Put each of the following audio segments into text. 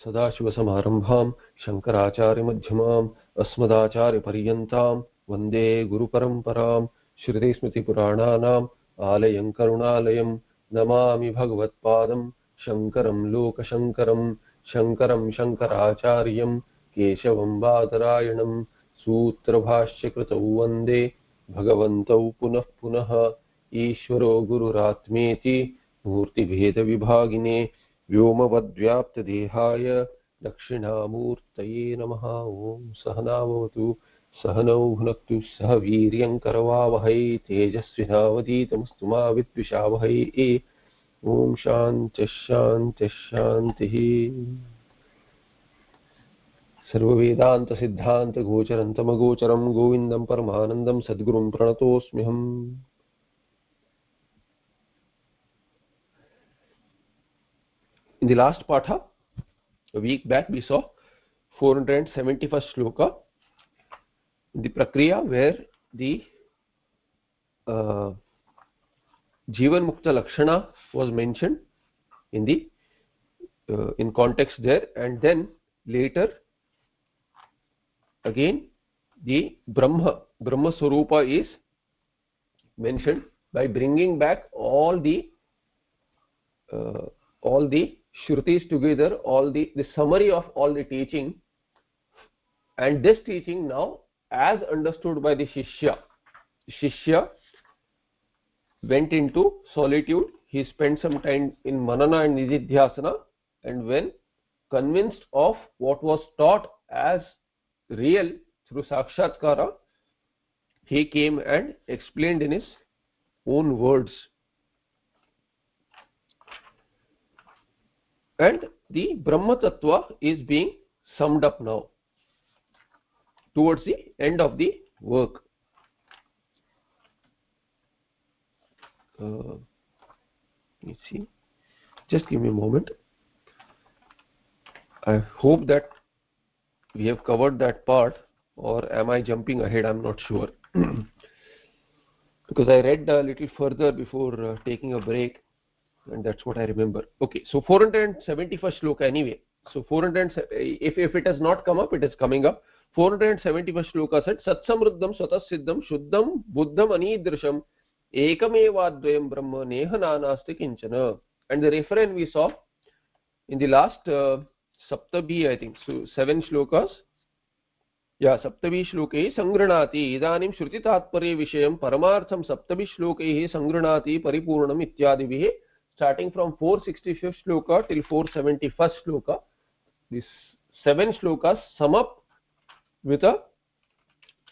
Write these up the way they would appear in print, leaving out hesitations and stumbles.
सदाशिवसमारम्भां शङ्कराचार्यमध्यमाम् अस्मदाचार्यपर्यन्तां वन्दे गुरुपरम्परां श्रुतिस्मृतिपुराणानाम् आलयं करुणालयं नमामि भगवत्पादं शङ्करं लोकशङ्करं शङ्करं शङ्कराचार्यं केशवं बादरायणं सूत्रभाष्यकृतौ वन्दे भगवन्तौ पुनः पुनः ईश्वरो गुरुरात्मेति मूर्तिभेदविभागिने व्योमवद्व्याप्तदेहाय दक्षिणामूर्तये नमः। ओम सहना भवतु सहनौ भुनक्तु सह वीर्यं करवावहै तेजस्विनावधीतमस्तु मा विद्विषावहै। ओम शान्तिः शान्तिः शान्तिः। सर्ववेदान्तसिद्धान्तगोचरं तमगोचरं गोविन्दं परमानन्दं सद्गुरुं प्रणतोऽस्म्यहम्। In the last patha, a week back, we saw 471st shloka, the prakriya where the Jivan Mukta Lakshana was mentioned in the in context there, and then later again the Brahma Swarupa is mentioned by bringing back all the Shrutis together, all the summary of all the teaching, and this teaching now as understood by the Shishya went into solitude. He spent some time in Manana and Nididhyasana, and when convinced of what was taught as real through Sakshatkara, he came and explained in his own words. And the Brahma Tattva is being summed up now towards the end of the work. Let's see. Just give me a moment. I hope that we have covered that part, or am I jumping ahead? I'm not sure. Because I read a little further before taking a break, and that's what I remember. Okay, so 471st shloka anyway. So if it has not come up, it is coming up. 471st shloka said, Satsamruddham Swatasiddham Shuddham Buddham Anidrisham Ekamevadvayam Brahma Neha Nanasti Kinchana. And the refrain we saw in the last Saptabhi, I think, so 7 shlokas. Yeah, Saptabhi shloke Sangranati Idanim Shruti Tatpare Vishayam Paramartham Saptabhi shloke Sangranati Paripurnam Ityadivihe. Starting from 465th shloka till 471st shloka, these 7 shlokas sum up with a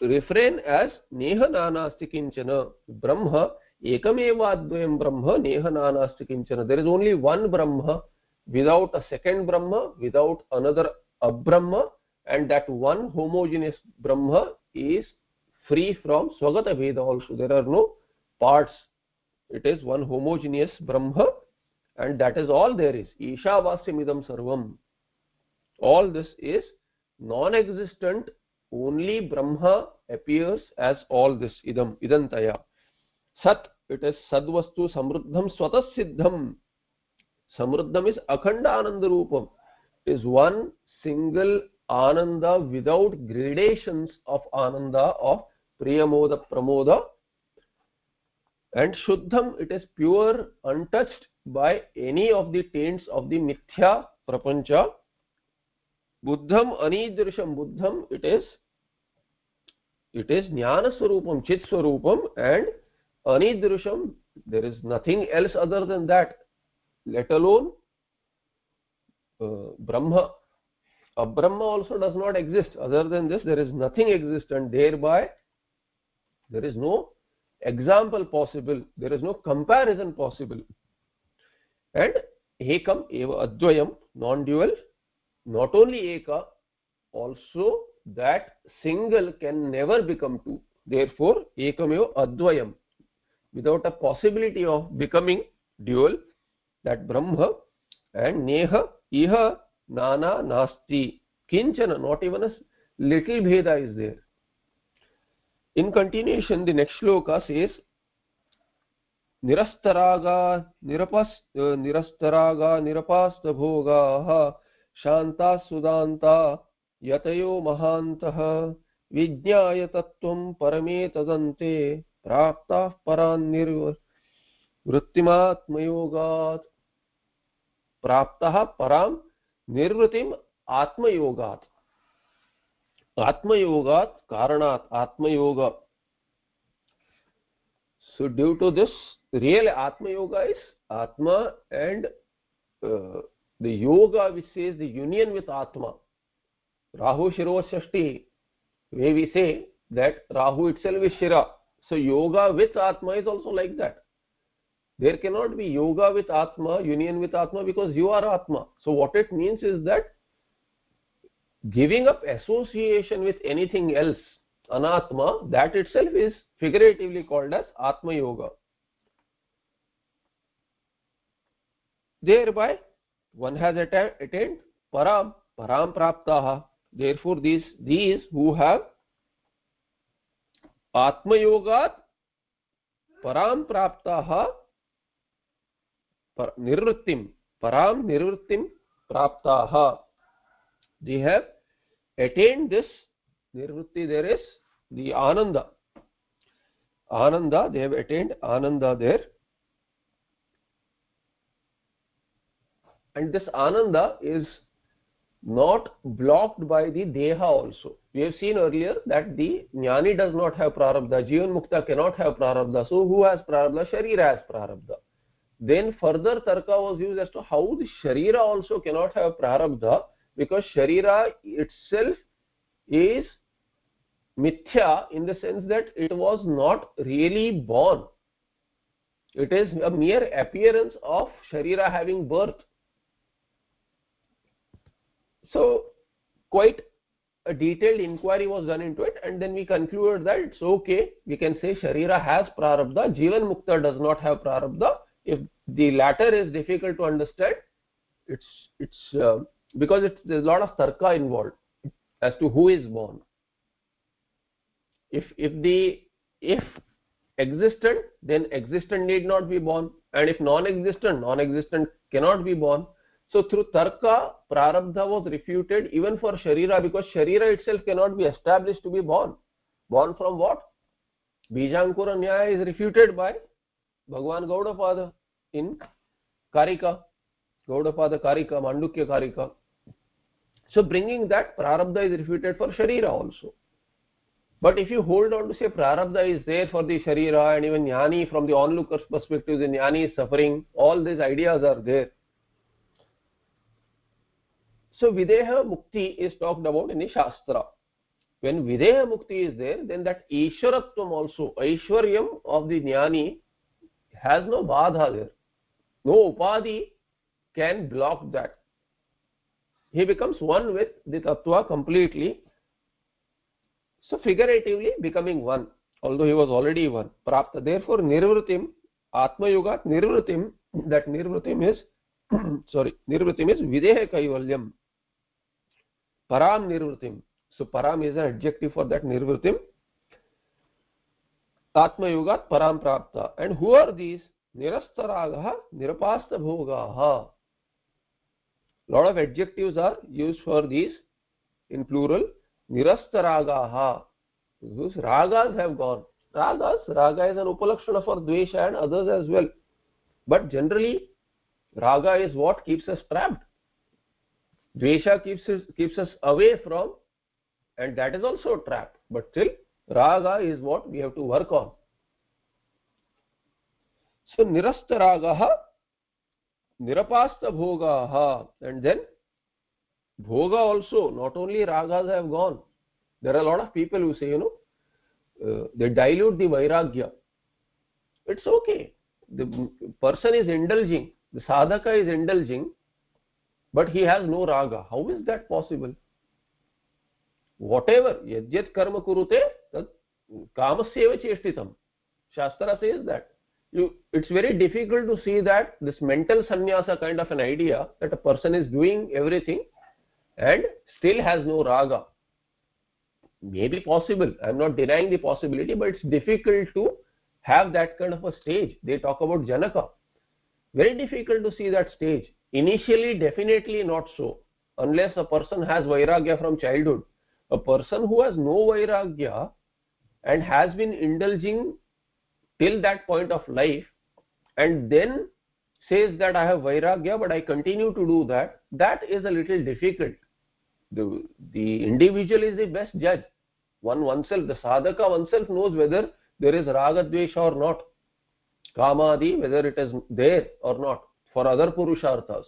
refrain as Neha Nanasti Kinchana. Brahma Ekamevadvayam Brahma Neha Nanasti Kinchana. There is only one Brahma, without a second Brahma, without another Abrahma, and that one homogeneous Brahma is free from Swagata Veda also. There are no parts. It is one homogeneous Brahma, and that is all there is. Ishavasya sarvam. All this is non-existent. Only Brahma appears as all this. Idantaya. Sat, it is Sadvastu Samruddham Swatasiddham. Samruddham is Akhanda Ananda Rupam. It is one single Ananda without gradations of Ananda, of Priyamoda, Pramoda. And Shuddham, it is pure, untouched by any of the taints of the Mithya Prapancha. Buddham Anidrisham, Buddham, it is Jnana Swarupam, Chit Swarupam, and Anidrisham, there is nothing else other than that, let alone Brahma. A Brahma also does not exist. Other than this, there is nothing existent. Thereby, there is no example possible, there is no comparison possible. And Ekam Eva Advayam, non-dual, not only Eka, also that single can never become two. Therefore, Ekam Eva Advayam, without a possibility of becoming dual, that Brahma. And Neha Iha Nana Nasti Kinchana, not even a little Bheda is there. In continuation, the next shloka says, निरस्तरागा निरपास्तभोगाः शान्ता सुदान्ता यतयो महान्तः विज्ञाय तत्त्वं परमेतदन्ते प्राप्ताः परान्निर्वृत्तिमात्मयोगात् प्राप्ताः परां निर्वृतिम् आत्मयोगात् आत्मयोगात् कारणात् आत्मयोग. So due to this, real Atma Yoga is Atma and the yoga which says the union with Atma. Rahu Shiro Shashti, where we say that Rahu itself is Shira. So yoga with Atma is also like that. There cannot be yoga with Atma, union with Atma, because you are Atma. So what it means is that giving up association with anything else, Anatma, that itself is figuratively called as Atma Yoga. Thereby one has attained Param Praptaha. Therefore these who have Atma Yogat Param Praptaha Nirvrittim Param Nirvrittim Praptaha, they have attained this Nirvritti. There is the Ananda. Ananda, they have attained Ananda there. And this Ananda is not blocked by the Deha also. We have seen earlier that the Jnani does not have Prarabdha, Jivan Mukta cannot have Prarabdha. So who has Prarabdha? Sharira has Prarabdha. Then further Tarka was used as to how the Sharira also cannot have Prarabdha, because Sharira itself is Mithya in the sense that it was not really born. It is a mere appearance of Sharira having birth. So quite a detailed inquiry was done into it, and then we concluded that it's okay. We can say Sharira has Prarabdha, Jivan Mukta does not have Prarabdha. If the latter is difficult to understand, it's because there's a lot of Tarka involved as to who is born. If existent, then existent need not be born, and if non-existent cannot be born. So through Tarka, Prarabdha was refuted even for Sharira, because Sharira itself cannot be established to be born. Born from what? Bijankura Nyaya is refuted by Bhagwan Gaudapada in Karika, Gaudapada Karika, Mandukya Karika. So bringing that, Prarabdha is refuted for Sharira also. But if you hold on to say Prarabdha is there for the Sharira, and even Jnani, from the onlooker's perspective, the Jnani is suffering, all these ideas are there. So Videha Mukti is talked about in the Shastra. When Videha Mukti is there, then that Ishwaratvam also, Aishwaryam of the Jnani has no Badha there. No Upadhi can block that. He becomes one with the Tattva completely. So figuratively becoming one, although he was already one. Prapta. Therefore Nirvritim, Atma Yoga Nirvritim, that Nirvritim is Nirvritim is Videha Kaivalyam. Param Nirvritim. So Param is an adjective for that Nirvritim. Atma Yoga Param Prapta. And who are these? Nirastaragaha Nirapasta Bhogaha. Lot of adjectives are used for these in plural. Nirastaragaha. Those ragas have gone. Raga is an upalakshana for Dvesha and others as well. But generally, raga is what keeps us trapped. Dvesha keeps us away from, and that is also a trap. But still, raga is what we have to work on. So Nirastaragaha Nirapasta Bhogaha. And then Bhoga also, not only ragas have gone. There are a lot of people who say, they dilute the Vairagya. It's okay. The person is indulging, the sadhaka is indulging, but he has no raga. How is that possible? Whatever, yajyat karma kurute, tad kamasyeva cheshtitam. Shastra says that. It's very difficult to see that this mental sannyasa kind of an idea, that a person is doing everything and still has no raga. May be possible. I am not denying the possibility, but it's difficult to have that kind of a stage. They talk about Janaka. Very difficult to see that stage. Initially, definitely not so, unless a person has Vairagya from childhood. A person who has no Vairagya and has been indulging till that point of life and then says that I have Vairagya but I continue to do that, that is a little difficult. The individual is the best judge. Oneself, the sadhaka oneself knows whether there is Raga Dvesha or not, Kamadi, whether it is there or not. For other Purusharthas,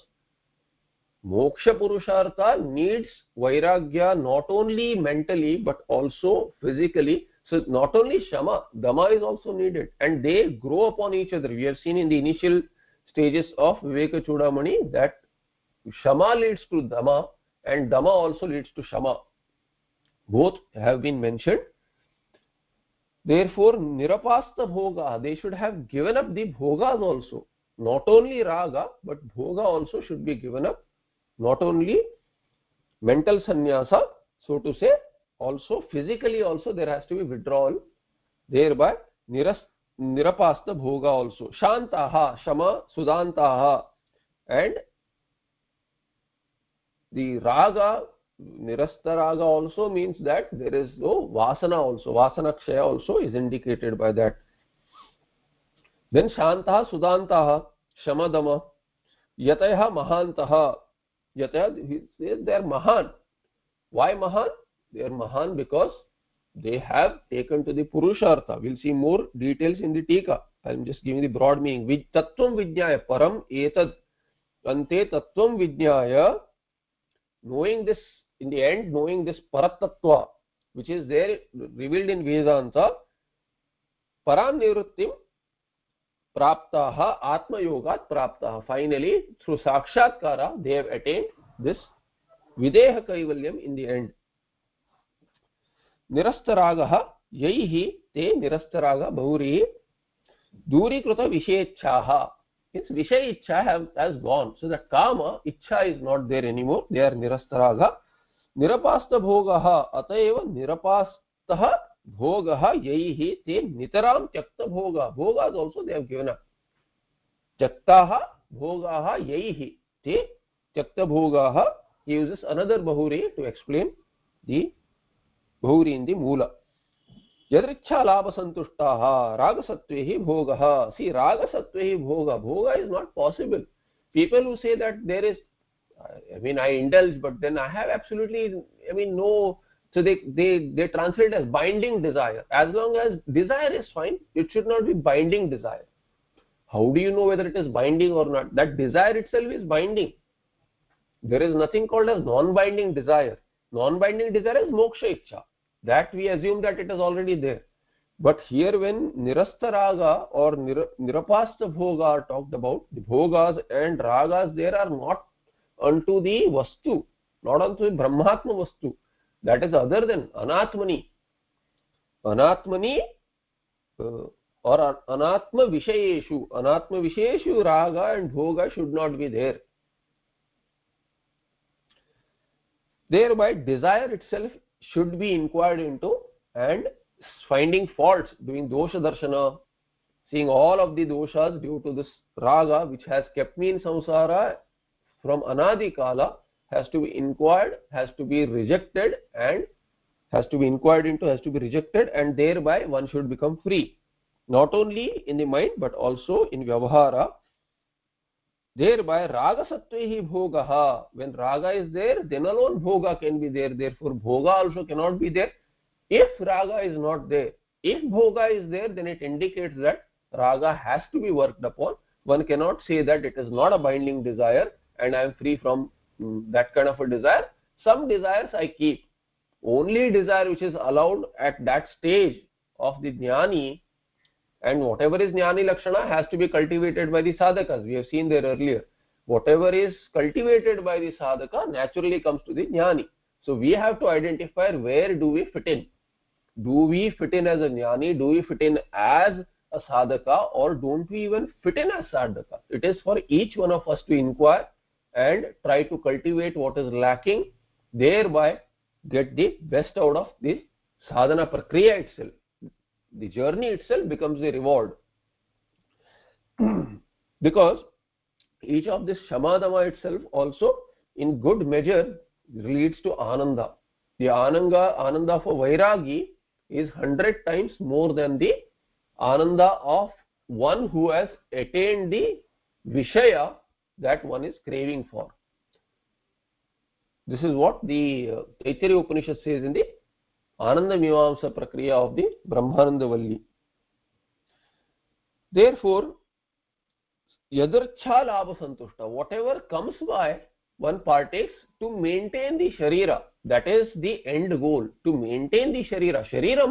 Moksha Purushartha needs Vairagya not only mentally but also physically. So not only Shama, Dama is also needed, and they grow upon each other. We have seen in the initial stages of Viveka Chudamani that Shama leads to Dama and Dama also leads to Shama. Both have been mentioned. Therefore, Nirapasta Bhoga, they should have given up the Bhogas also. Not only Raga, but Bhoga also should be given up. Not only mental sannyasa, so to say, also physically also there has to be withdrawal. Thereby, Nirapasta Bhoga also. Shantaha, Shama, Sudantaha. And the Raga, Nirasta Raga also means that there is no Vasana also. Vasana Kshaya also is indicated by that. Then Shantaha, Sudantaha, Shamadama, Yatayaha, Mahantaha. Yataya, they are Mahan. Why Mahan? They are Mahan because they have taken to the Purushartha. We'll see more details in the Tika. I'm just giving the broad meaning. Tattvam Vijnaya Param Etad Ante Tattvam Vijnaya. Knowing this, in the end, knowing this Paratattva, which is there revealed in Vedanta, Param Nivrittim Praptaha Atma Yogat Praptaha. Finally, through Sakshatkara, they have attained this Videha Kaivalyam in the end. Nirastaragaha Yaihi Te Nirastaraga Bahuri Duri Kruta Vishechchaha. Its Vishay Ichcha has gone. So the Kama Ichcha is not there anymore. They are Nirastaraga. Nirapasta Bhogaha Ataeva Nirapastaha Bhogaha Yaihi Te Nitaram Tyakta Bhoga. Bhogas also they have given up. Tyaktaha Bhogaha Yaihi Te Tyakta Bhogaha. He uses another Bahuri to explain the Bahuri in the Mula. Yadricha Labha Santushtaha Ragasatvehi Bhogaha. See, Ragasatvehi Bhoga. Bhoga is not possible. People who say that there is, I indulge, but then I have absolutely, no. So they translate as binding desire. As long as desire is fine, it should not be binding desire. How do you know whether it is binding or not? That desire itself is binding. There is nothing called as non-binding desire. Non-binding desire is moksha ichcha. That we assume that it is already there. But here when Nirasta Raga or Nirapasta Bhoga are talked about, the Bhogas and Ragas there are not unto the Vastu, not unto the Brahmatma Vastu. That is other than Anatmani. Anatmani or Anatma Vishayeshu. Anatma Vishayeshu Raga and Bhoga should not be there. Thereby desire itself should be inquired into, and finding faults, doing dosha darshana, seeing all of the doshas due to this raga which has kept me in samsara from anadi kala, has to be inquired, has to be rejected, and has to be inquired into, has to be rejected, and thereby one should become free, not only in the mind but also in vyavahara. Thereby raga sattvehi bhogaha. When raga is there, then alone bhoga can be there. Therefore bhoga also cannot be there if raga is not there. If bhoga is there, then it indicates that raga has to be worked upon. One cannot say that it is not a binding desire and I am free from that kind of a desire. Some desires I keep. Only desire which is allowed at that stage of the jnani, and whatever is jnani lakshana has to be cultivated by the sadhakas. We have seen there earlier. Whatever is cultivated by the sadhaka naturally comes to the jnani. So we have to identify where do we fit in. Do we fit in as a jnani? Do we fit in as a sadhaka, or don't we even fit in as sadhaka? It is for each one of us to inquire and try to cultivate what is lacking, thereby get the best out of this sadhana prakriya itself. The journey itself becomes the reward. Because each of this shamadama itself also in good measure leads to ananda. The ananda for vairagi is 100 times more than the ananda of one who has attained the vishaya that one is craving for. This is what the Taittiriya Upanishad says in the Ananda Mimamsa Prakriya of the Brahmananda Valli. Therefore, yadarcha labha santushta, whatever comes by, one partakes to maintain the sharira. That is the end goal, to maintain the sharira. Sharira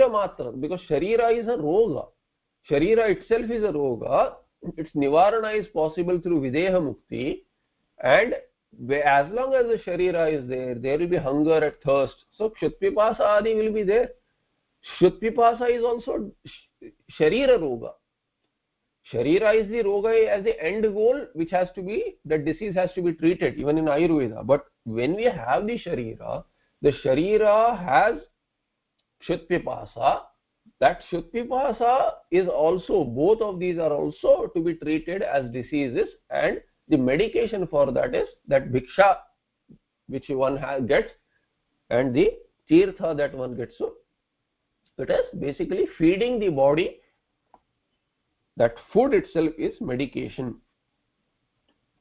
matra, because sharira is a roga. Sharira itself is a roga. Its nivarana is possible through videha mukti, and as long as the sharira is there, there will be hunger and thirst. So kshutpipasa adi will be there. Kshutpipasa is also sharira roga. Sharira is the roga as the end goal, which has to be, that disease has to be treated, even in Ayurveda. But when we have the sharira has kshutpipasa. That kshutpipasa is also, both of these are also to be treated as diseases, and the medication for that is that bhiksha which one gets and the tirtha that one gets. So it is basically feeding the body. That food itself is medication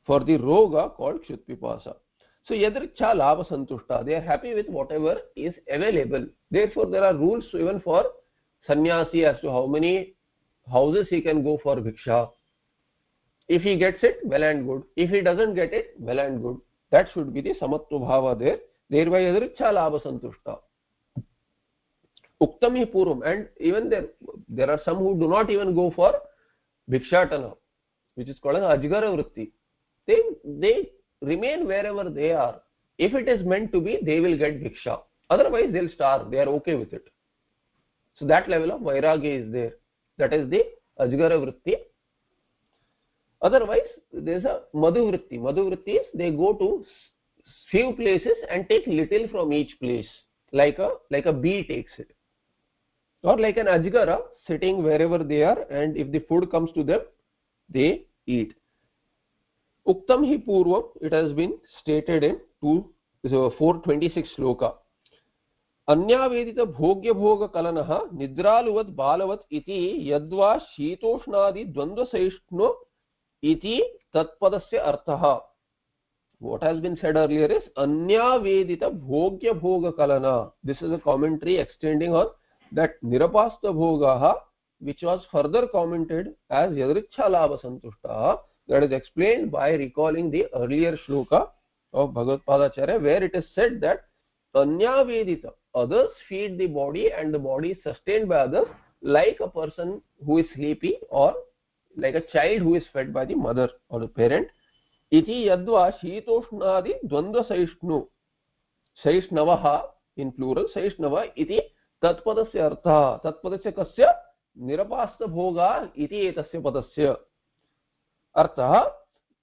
for the roga called kshutpipasa. So yadricha labha santushta, they are happy with whatever is available. Therefore there are rules even for sannyasi as to how many houses he can go for bhiksha. If he gets it, well and good. If he doesn't get it, well and good. That should be the samatva bhava there. Thereby yadricha labha santushta. Uktam hi purum. And even there are some who do not even go for bhikshatana, which is called as ajgara vritti. They remain wherever they are. If it is meant to be, they will get bhiksha. Otherwise they'll starve. They are okay with it. So that level of vairagya is there. That is the ajgara vritti. Otherwise, there is a madhu vritti. Madhu vritti is they go to few places and take little from each place, like a bee takes it, or like an ajgara sitting wherever they are, and if the food comes to them, they eat. Uktam hi purvam, it has been stated in 426 shloka. Anyavedita bhogya bhoga kalanaha nidraluvat balavat iti yadva shitoshnadi dvandva saishno iti tatpadasya arthaha. What has been said earlier is anyavedita bhogya bhoga kalana. This is a commentary extending on that nirapasta bhogaha, which was further commented as yadricha labha santushta. That is explained by recalling the earlier shloka of Bhagavad Padacharya, where it is said that anyavedita, others feed the body and the body is sustained by others, like a person who is sleepy or like a child who is fed by the mother or the parent. Iti yadva shitoshnadi dvandva saishnu, saishnavaha in plural, saishnava iti tatpadasya artha. Tatpadasya kasya nirapasta bhoga iti etasya padasya artha.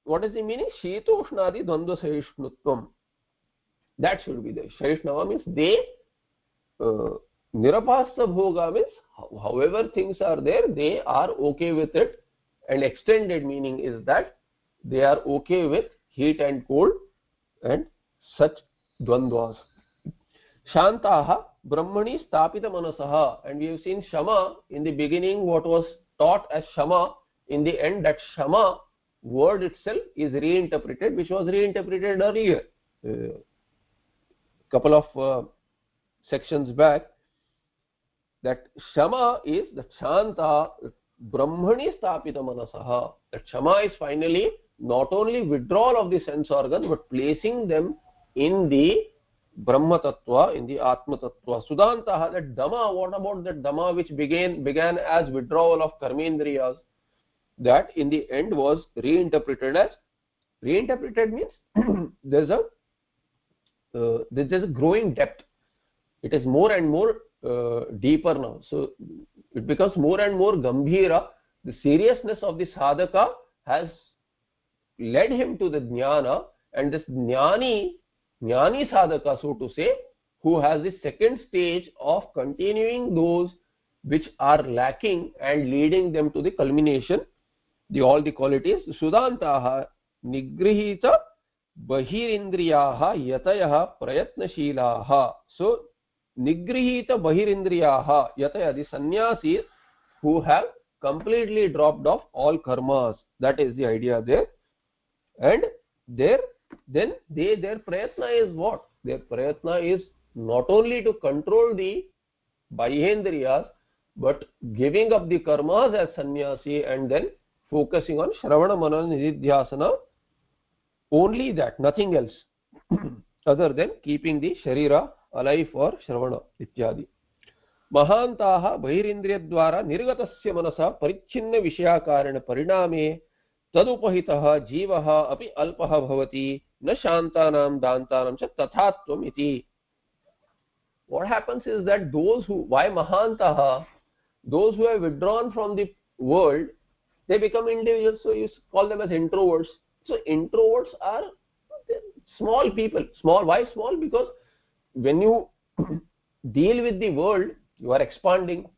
What is the meaning? Shitoshnadi dvandva saishnutvam. That should be there. Saishnava means they, nirapasta bhoga means however things are there, they are okay with it. And extended meaning is that they are okay with heat and cold and such dvandvas. Shantaha brahmani stapita manasaha. And we have seen shama in the beginning, what was taught as shama. In the end, that shama word itself is reinterpreted, which was reinterpreted earlier, couple of sections back. That shama is the shanta brahmani stapita manasaha. That shama is finally not only withdrawal of the sense organ, but placing them in the Brahma Tattva, in the Atma Tattva. Sudantaha, that Dhamma, what about that Dhamma which began as withdrawal of Karmendriyas? That in the end was reinterpreted as, reinterpreted means there's a growing depth. It is more and more deeper now. So it becomes more and more Gambhira. The seriousness of the sadhaka has led him to the jnana, and this jnani sadhaka, so to say, who has the second stage of continuing those which are lacking and leading them to the culmination, all the qualities. Sudantaha nigrihita bahirindriyaha yatayah prayatnashilaha. So nigrihita bahirindriyaha yatayah, the sannyasis who have completely dropped off all karmas, that is the idea there. And their prayatna is what? Their prayatna is not only to control the bahyendriyas, but giving up the karmas as sannyasi and then focusing on Shravana Manana Nididhyasana, only that, nothing else other than keeping the Sharira alive for Shravana ityadi. Mahantaha Bahirindriya Dwara Nirgatasya Manasa Parichinna Vishyakarana Pariname Tadupahitaha Jivaha Api Alpaha Bhavati Na Shantanam Dantanam Cha Tathatvam Iti. What happens is that those who, why Mahantaha, those who have withdrawn from the world, they become individuals, so you call them as introverts. So introverts are small people. Small, why small? Because when you deal with the world, you are expanding.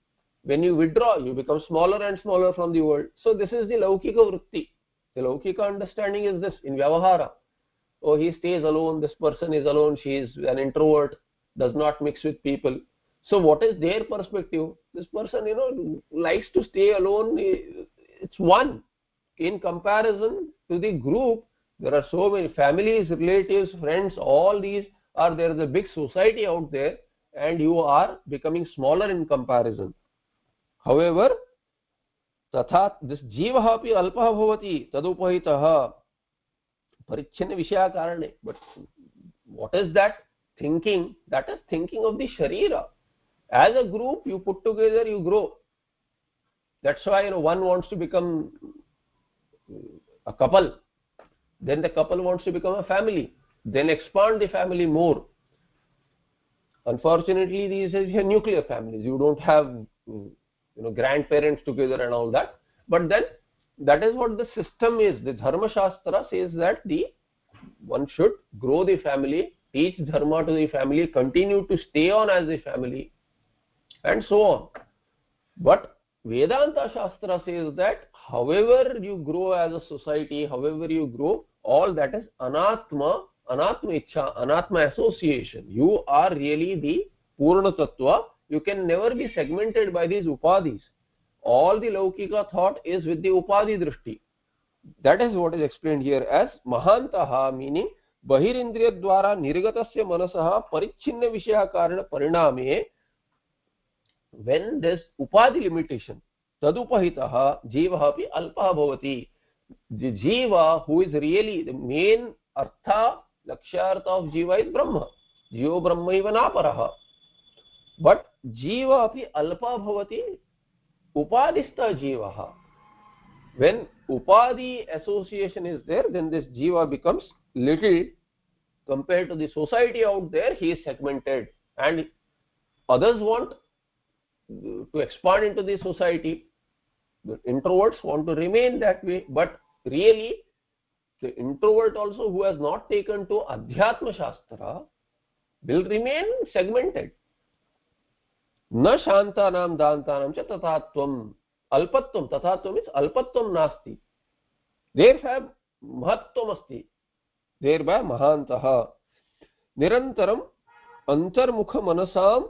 When you withdraw, you become smaller and smaller from the world. So this is the Laukika Vritti. The Laukika understanding is this in Vyavahara. Oh, he stays alone, this person is alone, she is an introvert, does not mix with people. So what is their perspective? This person, likes to stay alone. It's one. In comparison to the group, there are so many families, relatives, friends, all these are there. Is a big society out there and you are becoming smaller in comparison. However, tatha this jivaha api alpaha bhavati tadupahitaha parichinna vishyakarane. But what is that thinking? That is thinking of the Sharira. As a group, you put together, you grow. That's why one wants to become a couple, then the couple wants to become a family, then expand the family more. Unfortunately, these are nuclear families. You don't have grandparents together and all that. But then that is what the system is. The Dharma Shastra says that one should grow the family, teach dharma to the family, continue to stay on as a family, and so on. But Vedanta Shastra says that however you grow as a society, however you grow, all that is anatma, anatma ichha, anatma association. You are really the Purna Tattva. You can never be segmented by these upadhis. All the Laukika thought is with the upadhi drishti. That is what is explained here as Mahantaha, meaning Bahirindriya Dwara Nirgatasya Manasaha Parichinna Vishya Karana Pariname. When this upadhi limitation, tadupahitaha jivaha api alpaha bhavati. The jiva, who is really the main artha, lakshartha of jiva is Brahma. Jiva Brahmaiva naparaha. But jiva api alpa bhavati upadhistha jivaha. When upadhi association is there, then this jiva becomes little compared to the society out there. He is segmented and others want to expand into the society. The introverts want to remain that way, but really the introvert also who has not taken to Adhyatma Shastra will remain segmented. Na shantanam dantanam cha tathatvam alpatvam. Tathatvam means alpatvam nasti. Therefore mahatvam asti. Thereby mahantaha. Nirantaram antarmukha manasam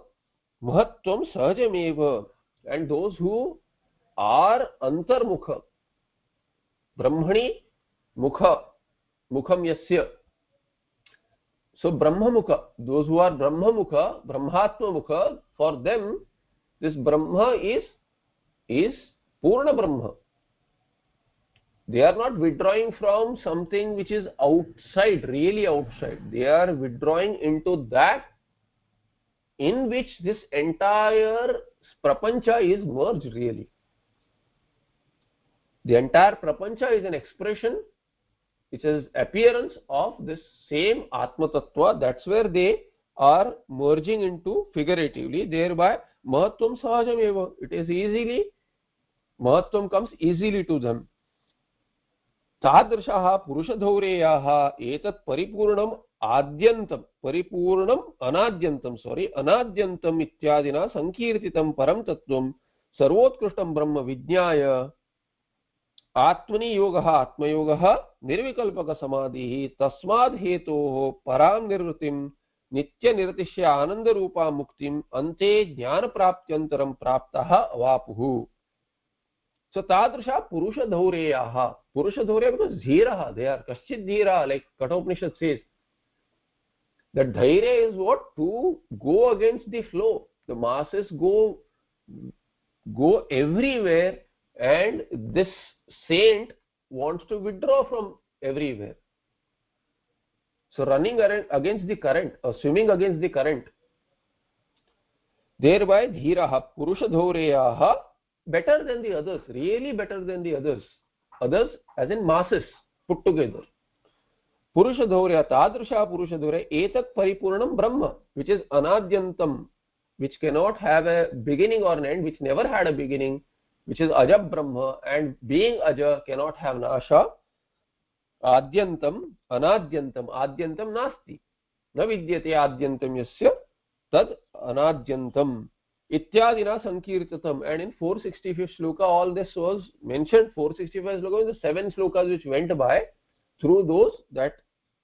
mahatvam sahajameva. And those who are antarmukha, brahmani mukha, mukham yasya. So brahma mukha, those who are brahma mukha, brahmatma mukha, for them this brahma is purna brahma. They are not withdrawing from something which is outside, really outside. They are withdrawing into that in which this entire prapancha is merged really. The entire prapancha is an expression which is appearance of this same Atma Tattva. That's where they are merging into figuratively. Thereby Mahatvam Sahajameva. It is easily, Mahatvam comes easily to them. Tadrishaha Purushadhaureyaha etat paripurnam आद्यंतम परिपूर्णम अनाद्यंतम अनाद्यंतम इत्यादिना संकीर्तितं परम तत्वं सर्वोत्कृष्टं ब्रह्म विज्ञाय आत्मनि योगः आत्मयोगः निर्विकल्पक समाधिः तस्माद् हेतोः परां निर्वृतिं नित्य निरतिशय आनंद रूपा मुक्तिम अन्ते ज्ञान प्राप्त्यंतरम प्राप्तः अवापुः. So तादृशा पुरुष धौरेयाः पुरुष धौर्य because धीरः they are कश्चित् धीरः like Kathopanishad says that dhairya is what to go against the flow. The masses go everywhere and this saint wants to withdraw from everywhere. So running against the current or swimming against the current. Thereby dhiraha purusha dhaureyaha better than the others, really better than the others. Others as in masses put together. Purusha dhaurya tadrisha purusha dhaurya etat paripurnam brahma, which is anadyantam, which cannot have a beginning or an end, which never had a beginning, which is aja brahma, and being aja cannot have nasha. आद्यंतम अनाद्यंतम आद्यंतम नास्ति न विद्यते आद्यंतम यस्य तद अनाद्यंतम इत्यादिना संकीर्तितम. And in 465th shloka all this was mentioned. 465 shloka is the 7 shlokas which went by. Through those that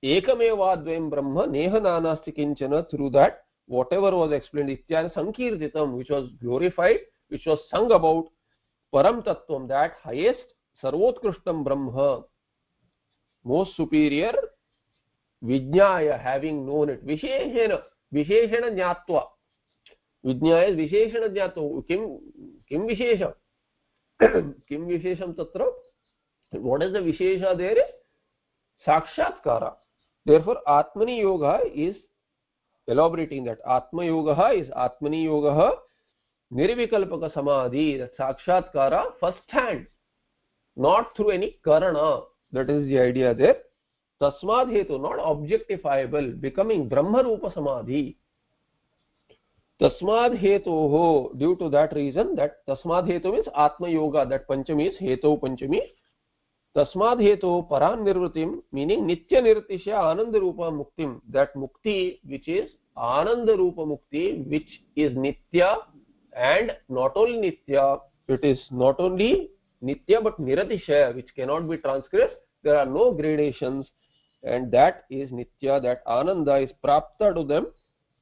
ekamevadvayam brahma neha nanasti kinchana, through that whatever was explained ityadi sankirtitam, which was glorified, which was sung about param tattvam, that highest sarvotkrushtam brahma, most superior, vijnaya, having known it, visheshena jnatva. Vijnaya is visheshena jnatva. Kim vishesha? Kim vishesham tatra? What is the vishesha there? Sakshatkara. Therefore Atmani yoga is elaborating that. Atma yoga is Atmani yoga nirvikalpaka samadhi, that sakshatkara first hand, not through any karana. That is the idea there. Tasmad hetu, not objectifiable, becoming Brahma Rupa Samadhi. Tasmad hetu, due to that reason, that Tasmad hetu means Atma Yoga, that Panchami is Hetu Panchami. Tasmad hetu Paran Nirvritim, meaning Nitya Nirtisha Ananda Rupa Muktim, that Mukti which is Ananda Rupa Mukti, which is Nitya, and not only Nitya, it is not only Nitya but Niratishaya, which cannot be transgressed. There are no gradations, and that is Nitya, that Ananda is prapta to them.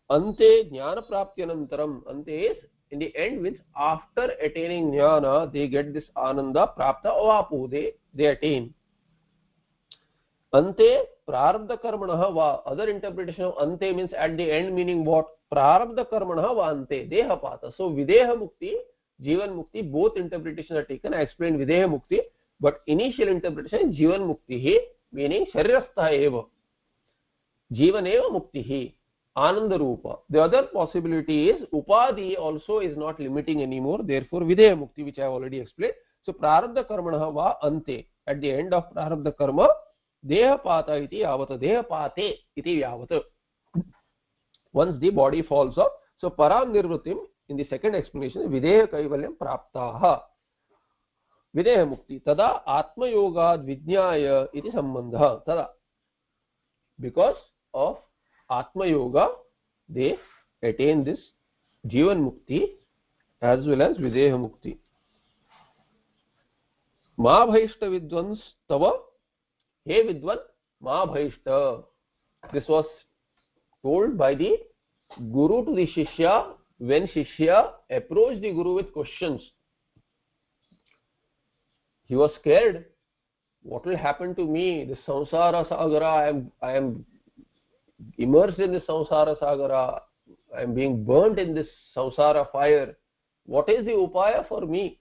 Ante Jnana Praptyanantaram. Ante is in the end, means after attaining Jnana, they get this Ananda prapta avapu, they attain. Ante Prarabdha Karmanaha va. Other interpretation of Ante means at the end, meaning what? Prarabdha Karmanaha va Ante, Dehapata. So Videha Mukti, Jivan Mukti, both interpretations are taken. I explained Videha Mukti, but initial interpretation is Jivan Mukti, meaning Sharirastha eva. Jivan eva Mukti, Ananda Rupa. The other possibility is Upadhi also is not limiting anymore, therefore Videha Mukti, which I have already explained. So Prarabdha Karmanaha va Ante, at the end of Prarabdha Karma, Dehapata iti yavata, Dehapate iti yavata. Once the body falls off. So Param Nirvritim, in the second explanation, Videha Kaivalyam Praptaha. Videha Mukti. Tada Atma Yoga Vijnaya iti Sambandha. Tada. Because of Atma Yoga, they attain this Jivan Mukti as well as Videha Mukti. Ma Bhaishta Vidvans Tava. Hey Vidvan, Ma Bhaishta. This was told by the Guru to the Shishya when Shishya approached the Guru with questions. He was scared. What will happen to me? The Samsara Sagara, I am immersed in the Samsara Sagara. I am being burnt in this Samsara fire. What is the upaya for me?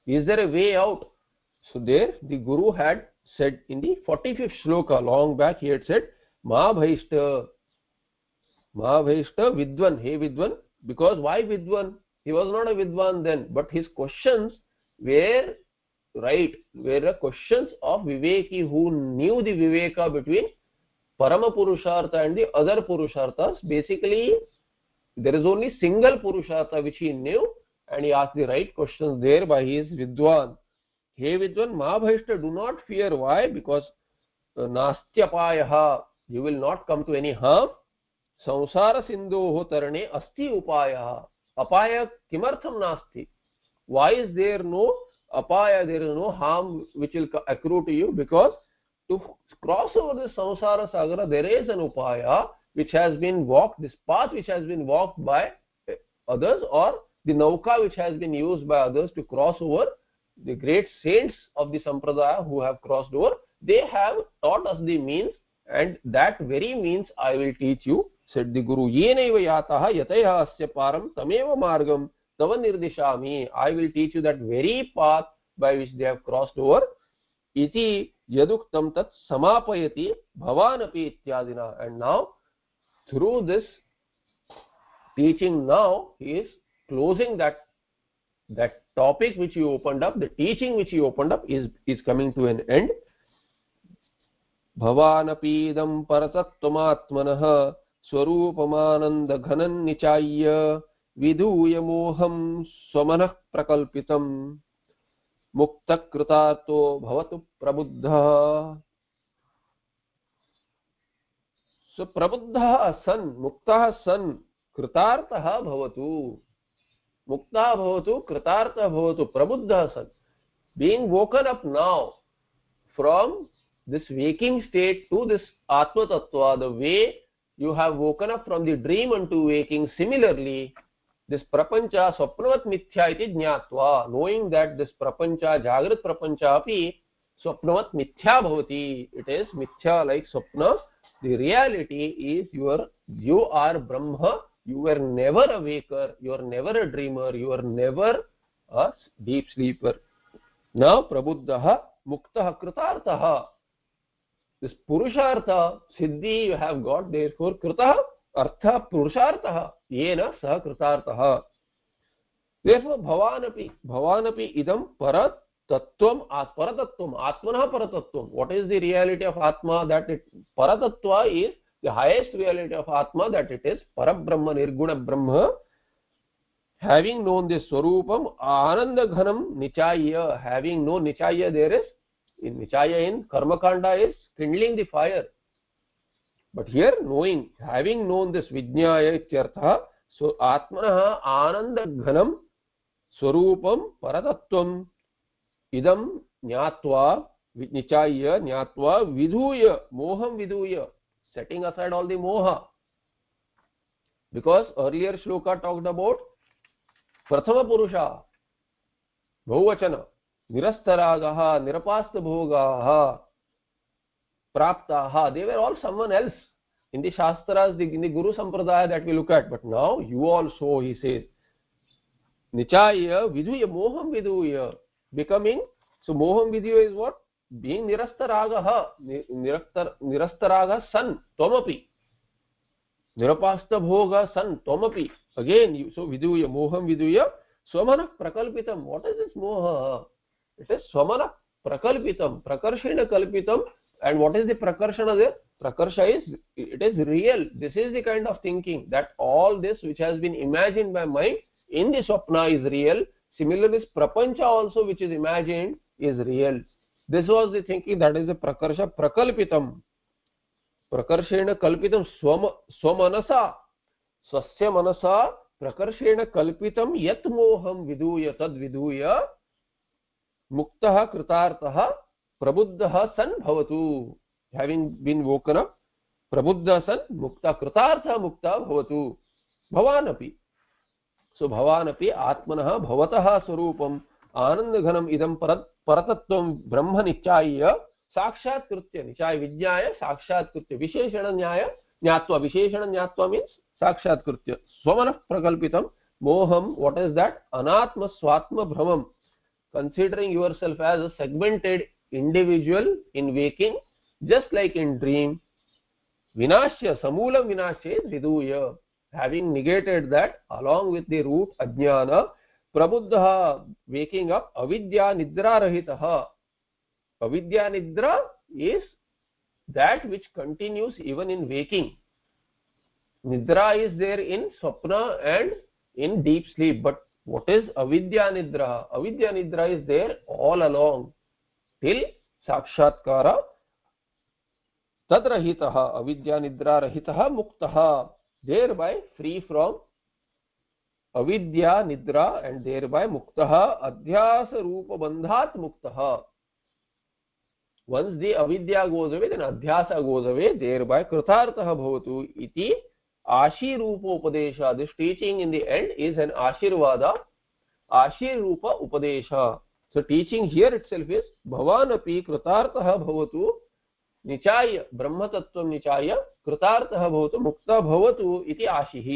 Is there a way out? So there the Guru had said in the 45th shloka, long back he had said, Ma Bhaishta Vidvan, hey Vidvan. Because why Vidvan? He was not a Vidvan then, but his questions were right, were questions of Viveki who knew the Viveka between Parama Purushartha and the other Purusharthas. Basically, there is only single Purushartha which he knew, and he asked the right questions there by his Vidwan. Hey Vidwan, Ma Bhaishta, do not fear. Why? Because नास्त्यपायः, you will not come to any harm. संसार सिन्धोः तरणे अस्ति उपायः. Apaya किमर्थं नास्ति? Why is there no apaya, there is no harm which will accrue to you? Because to cross over the samsara sagara there is an upaya which has been walked, this path which has been walked by others, or the nauka which has been used by others to cross over. The great saints of the sampradaya who have crossed over, they have taught us the means, and that very means I will teach you, said the Guru. Yenaiva yataha yataya asya param tameva margam tava nirdishami. I will teach you that very path by which they have crossed over. Iti yaduktam tat samapayati bhavanapi ityadina. And now, through this teaching, now he is closing that topic which you opened up, the teaching which you opened up is coming to an end. Bhavanapidam paratattvamatmanah swarupamananda ghanan nichayya viduya moham swamanah prakalpitam mukta kritarto bhavatu prabuddha. So prabuddha san, mukta san, kritartah bhavatu. Mukta bhavatu, kritartha bhavatu, prabuddha san. Being woken up now from this waking state to this Atma Tattva, the way you have woken up from the dream unto waking, similarly, this prapancha swapnavat mithya iti jnatva, knowing that this prapancha, jagrat prapancha api swapnavat mithya bhavati, it is mithya like swapna. The reality is you are Brahma. You were never a waker, you are never a dreamer, you are never a deep sleeper. Now prabuddhaha muktaha kritarthaha. This purushartha siddhi you have got, therefore kritaha artha purusharthaha yena sah kritarthaha. Therefore bhavanapi idam paratattvam paratattvam atmanah paratattvam. What is the reality of Atma? That it paratattva is the highest reality of Atma, that it is Parabrahma, Nirguna Brahma. Having known this Swarupam, Ananda Ghanam Nichaya, having known Nichaya, there is, in Nichaya in Karmakanda is kindling the fire. But here knowing, having known this Vijnaya Ityartha, so Atmanaha Ananda Ghanam Swarupam Paratattvam Idam Nyatva, Nichaya Nyatva Vidhuya, Moham Vidhuya. Setting aside all the moha, because earlier shloka talked about prathama purusha, bahuvachana, nirastaragaha, nirapasta bhogaha, praptaha. They were all someone else in the shastras, in the Guru Sampradaya that we look at. But now you also, he says, nichaya vidhuya, moham vidhuya, becoming. So moham vidhuya is what? Being nirastaragaha, nirastaraga san, tomapi. Nirapasta bhoga san, tomapi. Again, so viduya, moham viduya, swamana prakalpitam. What is this moha? It is swamana prakalpitam, prakarshena kalpitam. And what is the prakarshana there? Prakarsha is, it is real. This is the kind of thinking that all this which has been imagined by mind in the swapna is real. Similarly, this prapancha also which is imagined is real. This was the thinking, that is the prakarsha prakalpitam. Prakarshena kalpitam swamanasa. Swasya manasa prakarshena kalpitam yat moham viduya tad viduya muktaha kritartaha prabuddhaha san bhavatu. Having been woken up, prabuddha san mukta kritartha mukta bhavatu. Bhavanapi. So bhavanapi atmanaha bhavataha swarupam anandaghanam idam paratattvam brahma nichaya sakshat krutya. Nichaya vijnaya sakshat krutya. Visheshana nyaya nyatva. Visheshana nyatva means sakshat krutya. Swamana prakalpitam moham. What is that? Anatma swatma brahmam. Considering yourself as a segmented individual in waking, just like in dream. Vinashya, samulam vinashya is viduya. Having negated that, along with the root ajnana, prabuddha, waking up, avidya nidra rahitaha. Avidya nidra is that which continues even in waking. Nidra is there in swapna and in deep sleep. But what is avidya nidra? Avidya nidra is there all along till sakshatkara. tadrahitah, avidya nidra rahitah muktah, thereby free from avidya nidra and thereby muktah, adhyasa rupa bandhat muktah. Once the avidya goes away, then adhyasa goes away, thereby kritartah bhavatu iti ashirupopadesha. This teaching in the end is an ashirvada, ashirupa upadesha. So teaching here itself is bhavanapi kritartah bhavatu निचाय ब्रह्म तत्व निचाय कृतार्थः भवतु मुक्तः भवतु इति आशिः.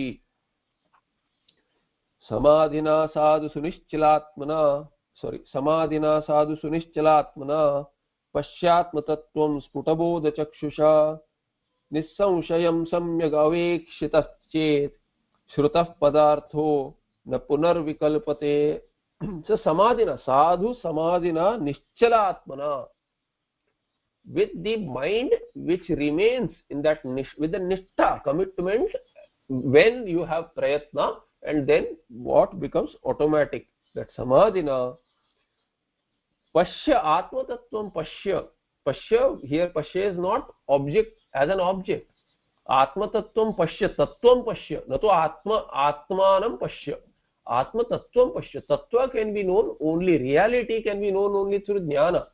समाधिना साधु सुनिश्चलात्मना समाधिना साधु सुनिश्चलात्मना पश्यात्म तत्त्वं स्फुटबोध चक्षुषा निस्संशयं सम्यग् अवेक्षितश्चेत् श्रुतः पदार्थो न पुनर्विकल्पते. So samadhina, sadhu samadhina nischalaatmana, with the mind which remains in that with the nishtha commitment when you have prayatna, and then what becomes automatic, that samadhina. Pashya atma tattvam pashya here, pashya is not object as an object. Atma tattvam pashya, tattvam pashya, na to atmanam pashya. Atma tattvam pashya. Tattva can be known only, reality can be known only through jnana.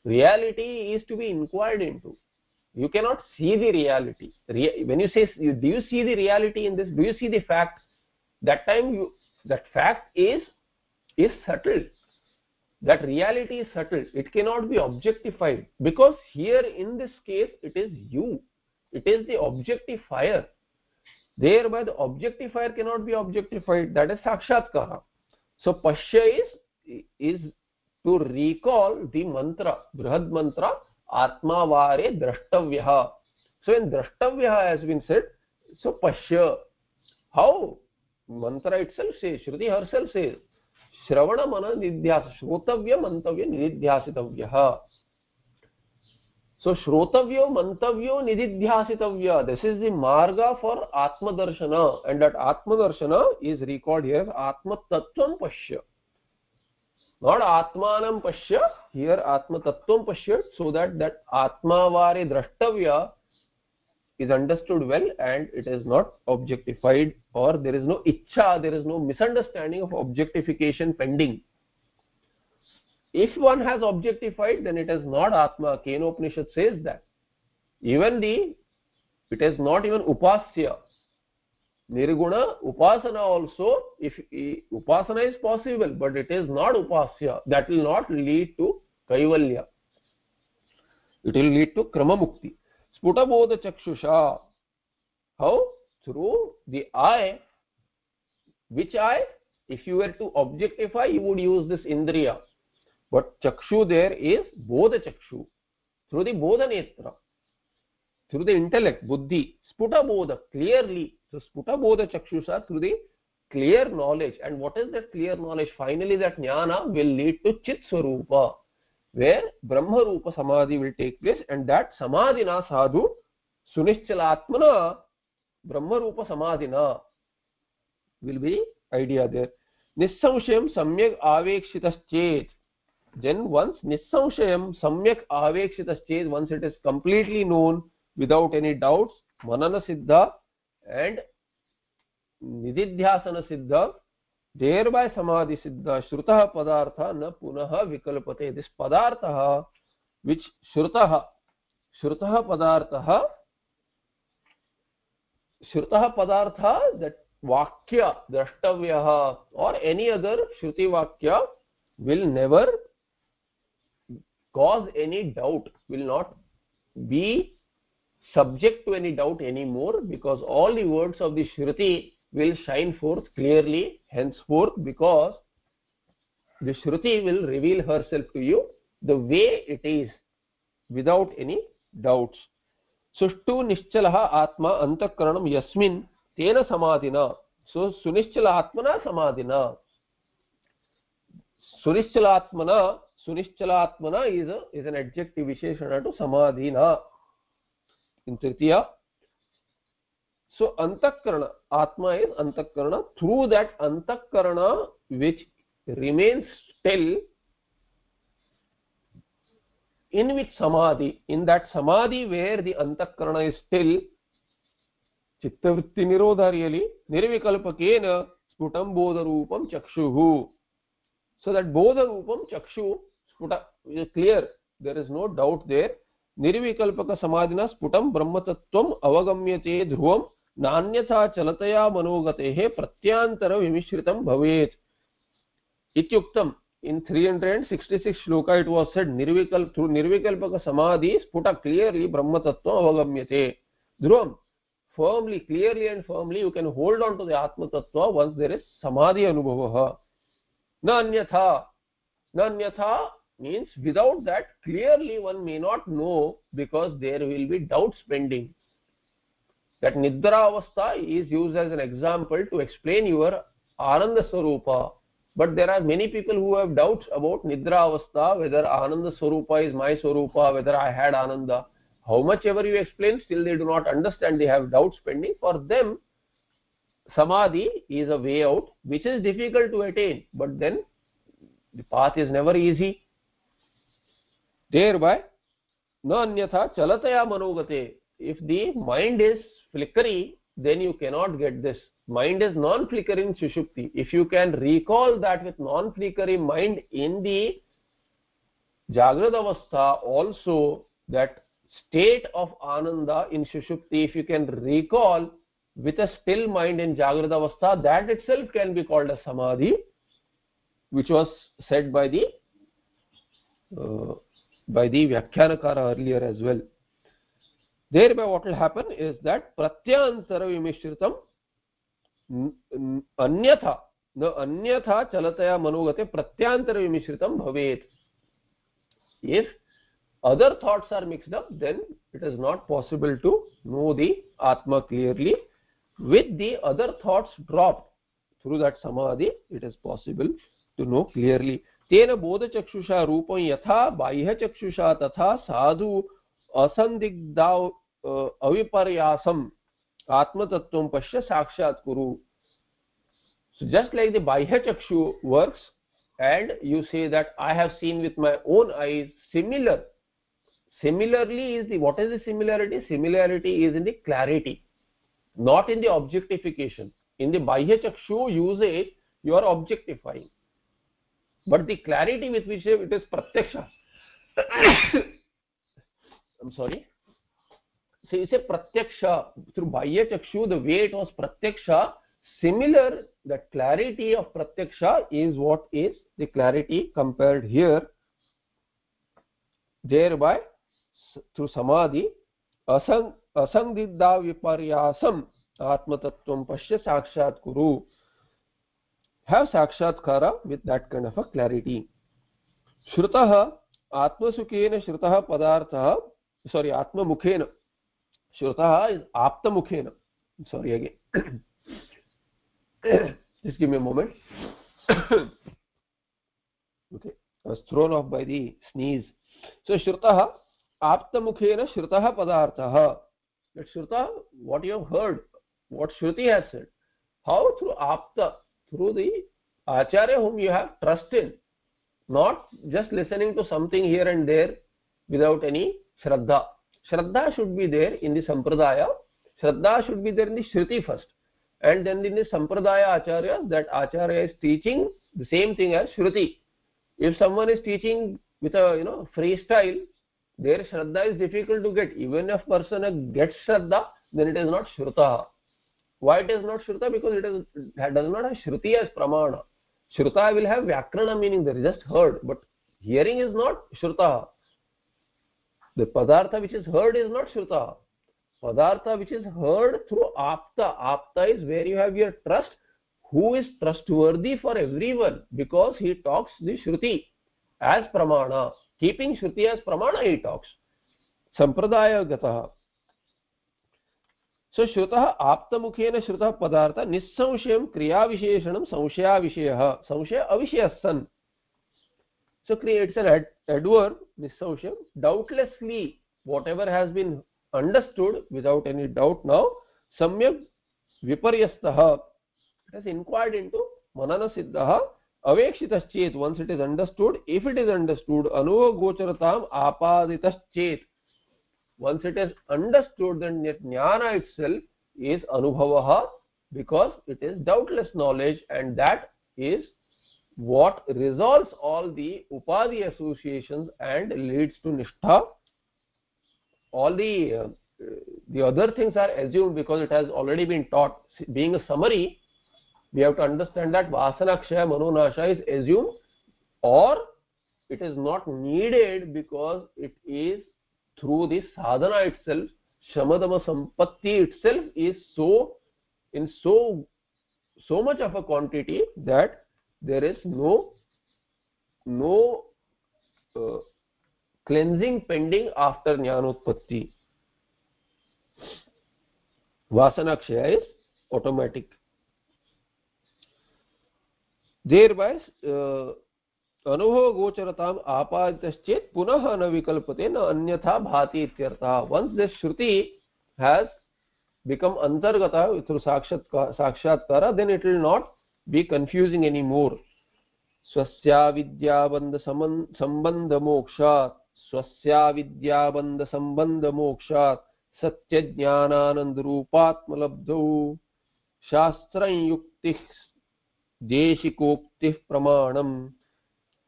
Reality is to be inquired into. You cannot see the reality. When you say, do you see the reality in this? Do you see the fact? That time that fact is subtle. That reality is subtle. It cannot be objectified, because here in this case it is you. It is the objectifier. Thereby the objectifier cannot be objectified. That is sakshatkara. So pashya is to recall the mantra, brihad mantra, atma vare drashtavyaha. So when drashtavyaha has been said, so pashya. How? Mantra itself says, Shruti herself says, Shravana mana nidhyasa, Shrotavya mantavya nididhyasitavyaha. So Shrotavyo mantavyo nididhyasitavya. This is the marga for Atma Darshana, and that Atma Darshana is recalled here as Atma Tattvam Pashya. Not Atmanam Pashya, here Atma Tattvam Pashya, so that Atma Vare Drashtavya is understood well and it is not objectified, or there is no ichcha, there is no misunderstanding of objectification pending. If one has objectified, then it is not Atma. Kenopanishad says that. It is not even Upasya. Nirguna Upasana also, if Upasana is possible, but it is not Upasya. That will not lead to Kaivalya. It will lead to Kramamukti. Sputabodha Chakshusha. How? Through the eye. Which eye? If you were to objectify, you would use this Indriya. But Chakshu there is Bodha Chakshu. Through the Bodha Netra. Through the intellect, Buddhi. Sputabodha, clearly. So Sputabodha Chakshusha, through the clear knowledge. And what is that clear knowledge? Finally that Jnana will lead to Chit Swarupa, where Brahma Rupa Samadhi will take place, and that Samadhina Sadhu Sunischalatmana Brahma Rupa Samadhina will be idea there. Nissamshayam Samyak Avekshitas. Then once Nissamshayam Samyak Avekshitas, once it is completely known without any doubts, Manana Siddha and Nididhyasana Siddha, thereby Samadhi Siddha, Shrutah Padartha na punaha vikalpate. This Padartha, which Shrutah Padartha, that Vakya, Drashtavyaha, or any other Shruti Vakya will never cause any doubt, will not be subject to any doubt anymore, because all the words of the Shruti will shine forth clearly henceforth, because the Shruti will reveal herself to you the way it is without any doubts. So stu nischalaha atma antakaranam yasmin tena samadhina. So sunischala atmana samadhina. Sunischala atmana is an adjective visheshana to samadhina in Tritiya. So antakarana, atma is antakarana. Through that antakarana which remains still in which samadhi, in that samadhi where the antakarana is still, chittavritti nirodha really, nirvikalpakena sputam bodha rupam chakshuhu. So that bodha rupam chakshu sputa is clear, there is no doubt there. Nirvikalpaka samadhina sputam brahmatattvam avagamyate dhruvam nanyatha chalataya manogatehe pratyantara vimishritam bhavet. Ityuktam. In 366 shloka it was said through nirvikalpaka samadhi sputa clearly brahma tattva avagamyate dhruvam, firmly, clearly and firmly you can hold on to the atma tattva once there is samadhi anubhavaha. Na anyatha means without that clearly one may not know, because there will be doubts pending. That nidra avastha is used as an example to explain your ananda swarupa. But there are many people who have doubts about nidra avastha, whether ananda swarupa is my swarupa, whether I had ananda. How much ever you explain, still they do not understand, they have doubts pending. For them, samadhi is a way out, which is difficult to attain, but then the path is never easy. Thereby, na anyatha chalataya manogate. If the mind is flickery, then you cannot get this. Mind is non-flickering sushupti. If you can recall that with non-flickering mind in the jagrada avastha also, that state of ananda in sushupti, if you can recall with a still mind in jagrada avastha, that itself can be called a samadhi, which was said by the Vyakhyanakara earlier as well. Thereby what will happen is that pratyantara vimishritam anyatha, the anyatha chalataya manogate pratyantara vimishritam bhavet. If other thoughts are mixed up, then it is not possible to know the atma clearly. With the other thoughts dropped, through that samadhi it is possible to know clearly. Tena bodha chakshusha rupam yatha bahya chakshusha tatha sadhu asandigdha aviparyasam atma tattvam pashya sakshat kuru. So just like the bahya chakshu works, and you say that I have seen with my own eyes, similarly is the, what is the similarity? Similarity is in the clarity, not in the objectification. In the bahya chakshu usage, you are objectifying, but the clarity with which it is pratyaksha. I'm sorry. So you say pratyaksha through bahya chakshu, the way it was pratyaksha, similar, that clarity of pratyaksha is what is the clarity compared here. Thereby through samadhi asangdidha viparyasam atma tattvam pashya sakshat kuru. Have sakshatkara with that kind of a clarity. Shrutaha atmasukena shrutaha padartha, sorry, atma mukhena. Shrutaha is apta mukhena. Sorry again. Just give me a moment. Okay, I was thrown off by the sneeze. So shrutaha apta mukhena shrutaha padartha. That shruta, what you have heard, what Shruti has said. How? Through apta, through the acharya whom you have trust in, not just listening to something here and there without any shraddha. Shraddha should be there in the sampradaya, shraddha should be there in the Shruti first, and then in the sampradaya acharyas, that acharya is teaching the same thing as Shruti. If someone is teaching with a freestyle, their shraddha is difficult to get. Even if person gets shraddha, then it is not shruta. Why it is not shruta? Because it does not have Shruti as pramana. Shruta will have vyakrana meaning, there is just heard, but hearing is not shruta. The padartha which is heard is not shruta. Padartha which is heard through apta. Apta is where you have your trust, who is trustworthy for everyone, because he talks the Shruti as pramana. Keeping Shruti as pramana, he talks. Sampradaya gataha. So Shrutaha apta mukhena Shrutaha padartha nissamshayam kriya visheshanam samshaya vishayaha. Samshaya avishaya san. So creates an adverb, nissamshayam, doubtlessly, whatever has been understood without any doubt now, samyak viparyastaha. It has inquired into manana siddhaha Avekshitas once it is understood, if it is understood, Anubhava Gocharatam Apaditas once it is understood, then jnana itself is Anubhavaha, because it is doubtless knowledge, and that is what resolves all the Upadhi associations and leads to Nishtha. All the other things are assumed because it has already been taught. Being a summary, we have to understand that Vasanakshaya Manonasha is assumed, or it is not needed because it is through the sadhana itself. Shamadama Sampatti itself is so much of a quantity that there is no cleansing pending after Jnanotpatti. Vasanakshaya is automatic. Thereby Anubhava Gocharatam Apaditas Punaha na vikalpate na anyatha bhati ityartha. Once this Shruti has become antargata through sakshatkara, then it will not be confusing anymore. Swasya vidyabandha sambandha mokshat, swasya vidyabandha sambandha mokshat, satya jnananand rupatma labdho, shastran yuktih deshikoktih pramanam,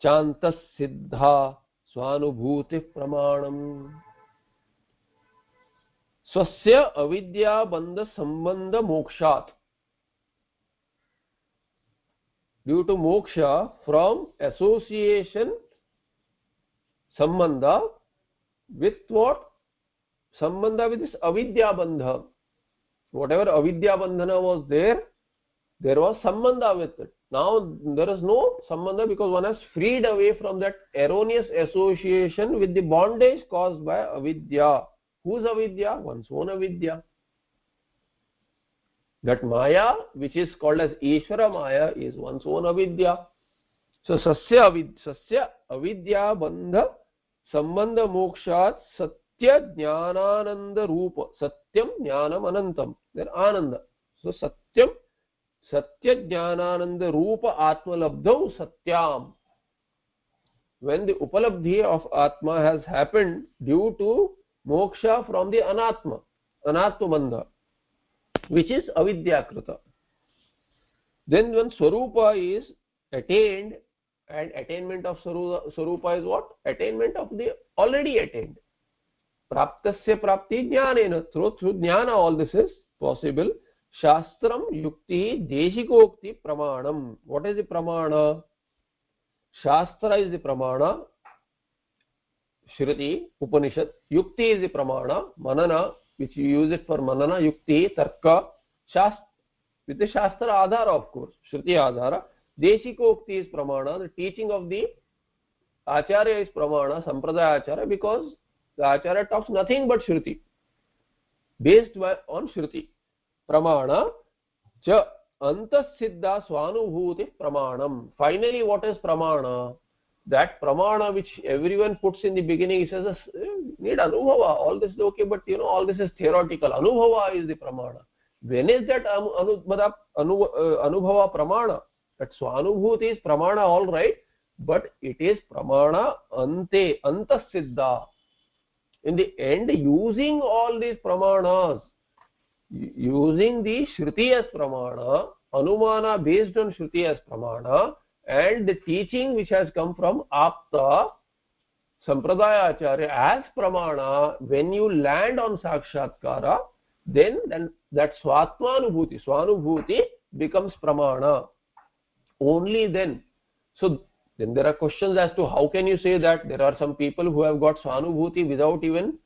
chantas siddha swanubhutih pramanam. Swasya avidya bandha sambandha mokshat. Due to moksha from association sambandha with what? Sambandha with this avidya bandha. Whatever avidya bandhana was there was sambandha with it. Now there is no sambandha because one has freed away from that erroneous association with the bondage caused by avidya. Whose avidya? One's own avidya. That Maya, which is called as Ishvara Maya, is one's own avidya. So Sasya avidya bandha sambandha mokshat satya jnanananda rupa. Satyam jnanam anantam. Then ananda. So Satyam satya jnanananda rupa atma labdho satyam. When the upalabdhi of Atma has happened due to moksha from the anatma bandha, which is avidyakrita, then when Swarupa is attained, and attainment of Swarupa is what? Attainment of the already attained. Praptasya prapti jnanena. Through jnana all this is possible. Shastram yukti deshikokti pramanam. What is the pramana? Shastra is the pramana, Shruti, Upanishad. Yukti is the pramana, manana, which you use it for manana, yukti, tarka, shastra, with the shastra adhara, of course, Shruti adhara. Deshikokti is pramana, the teaching of the acharya is pramana, sampradaya acharya, because the acharya talks nothing but Shruti, based on Shruti. Pramana, cha antasiddha swanubhuti pramanam. Finally, what is pramana? That pramana which everyone puts in the beginning, he says, need anubhava, all this is okay, but all this is theoretical. Anubhava is the pramana. When is that anubhava pramana? That swanubhuti is pramana, all right, but it is pramana ante, antasiddha. In the end, using all these pramanas, using the Shruti as pramana, Anumana based on Shruti as pramana, and the teaching which has come from Apta, Sampradaya Acharya as pramana, when you land on Sakshatkara, then that Swanubhuti becomes pramana. Only then. So then there are questions as to how can you say that. There are some people who have got Swanubhuti without even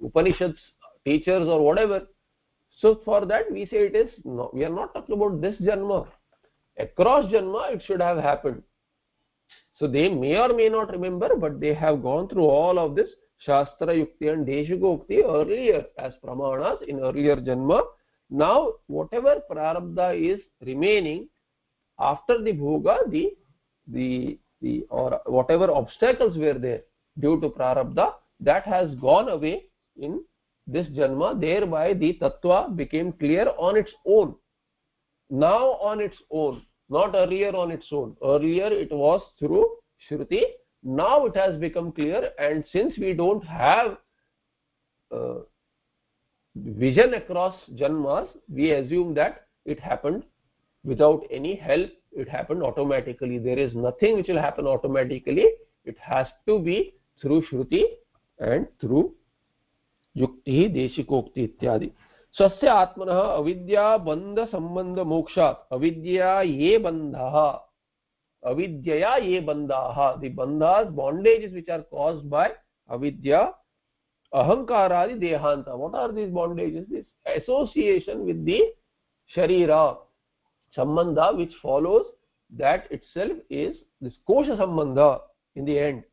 Upanishads teachers or whatever. So for that we say it is no, we are not talking about this janma. Across janma it should have happened. So they may or may not remember, but they have gone through all of this Shastra Yukti and Deshikokti earlier as pramanas in earlier janma. Now whatever prarabdha is remaining after the bhoga, or whatever obstacles were there due to prarabdha, that has gone away in this janma. Thereby the tattva became clear on its own. Now on its own, not earlier on its own. Earlier it was through Shruti. Now it has become clear, and since we don't have vision across janmas, we assume that it happened without any help. It happened automatically. There is nothing which will happen automatically. It has to be through Shruti and through Yukti, Deshikokti इत्यादि. स्वस्य आत्मनः अविद्या बंध संबंध मोक्षात्. अविद्या ये बंधाः, avidyaya ye bandhaah, the bandhas, bondages which are caused by avidya, ahankaradi dehanta. What are these bondages? This association with the sharira, sambandha, which follows that itself is this kosha sambandha in the end.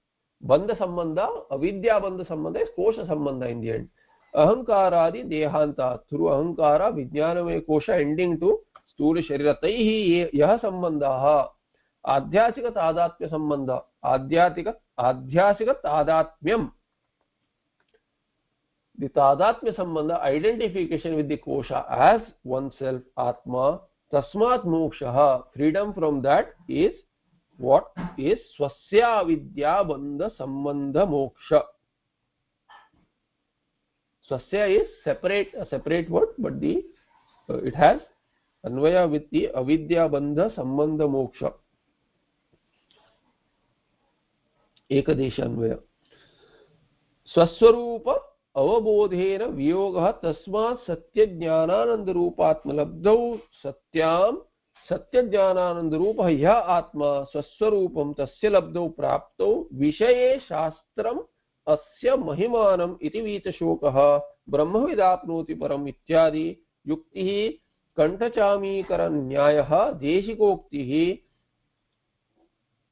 Bandha sambandha, avidya bandha sambandha is kosha sambandha in the end. Ahankaradi dehanta, through ahankara vijnanamaya kosha ending to स्थूल शरीर तैहि यह संबंधः आध्यात्मिक तादात्म्य संबंध, आध्यात्मिक तादात्म्यम, the tadatmya sambandha, identification with the kosha as oneself, atma, tasmat moksha, freedom from that is what is swasya vidya bandha sambandha moksha. Swasya is a separate word, but the it has Anvay with the avidya bandha sambandha moksha. एकदेश अन्वय. स्वस्वरूप अवबोधेन वियोगः तस्मात् सत्य ज्ञानानंद रूपात्मलब्धौ सत्यां सत्य ज्ञानानंद रूपः यः आत्मा स्वस्वरूपं तस्य लब्धौ प्राप्तौ विषये शास्त्रम् अस्य महिमानम् इति वीतशोकः ब्रह्मविदाप्नोति परम् इत्यादि युक्तिः कंठचामीकरण न्यायः देशिकोक्तिः.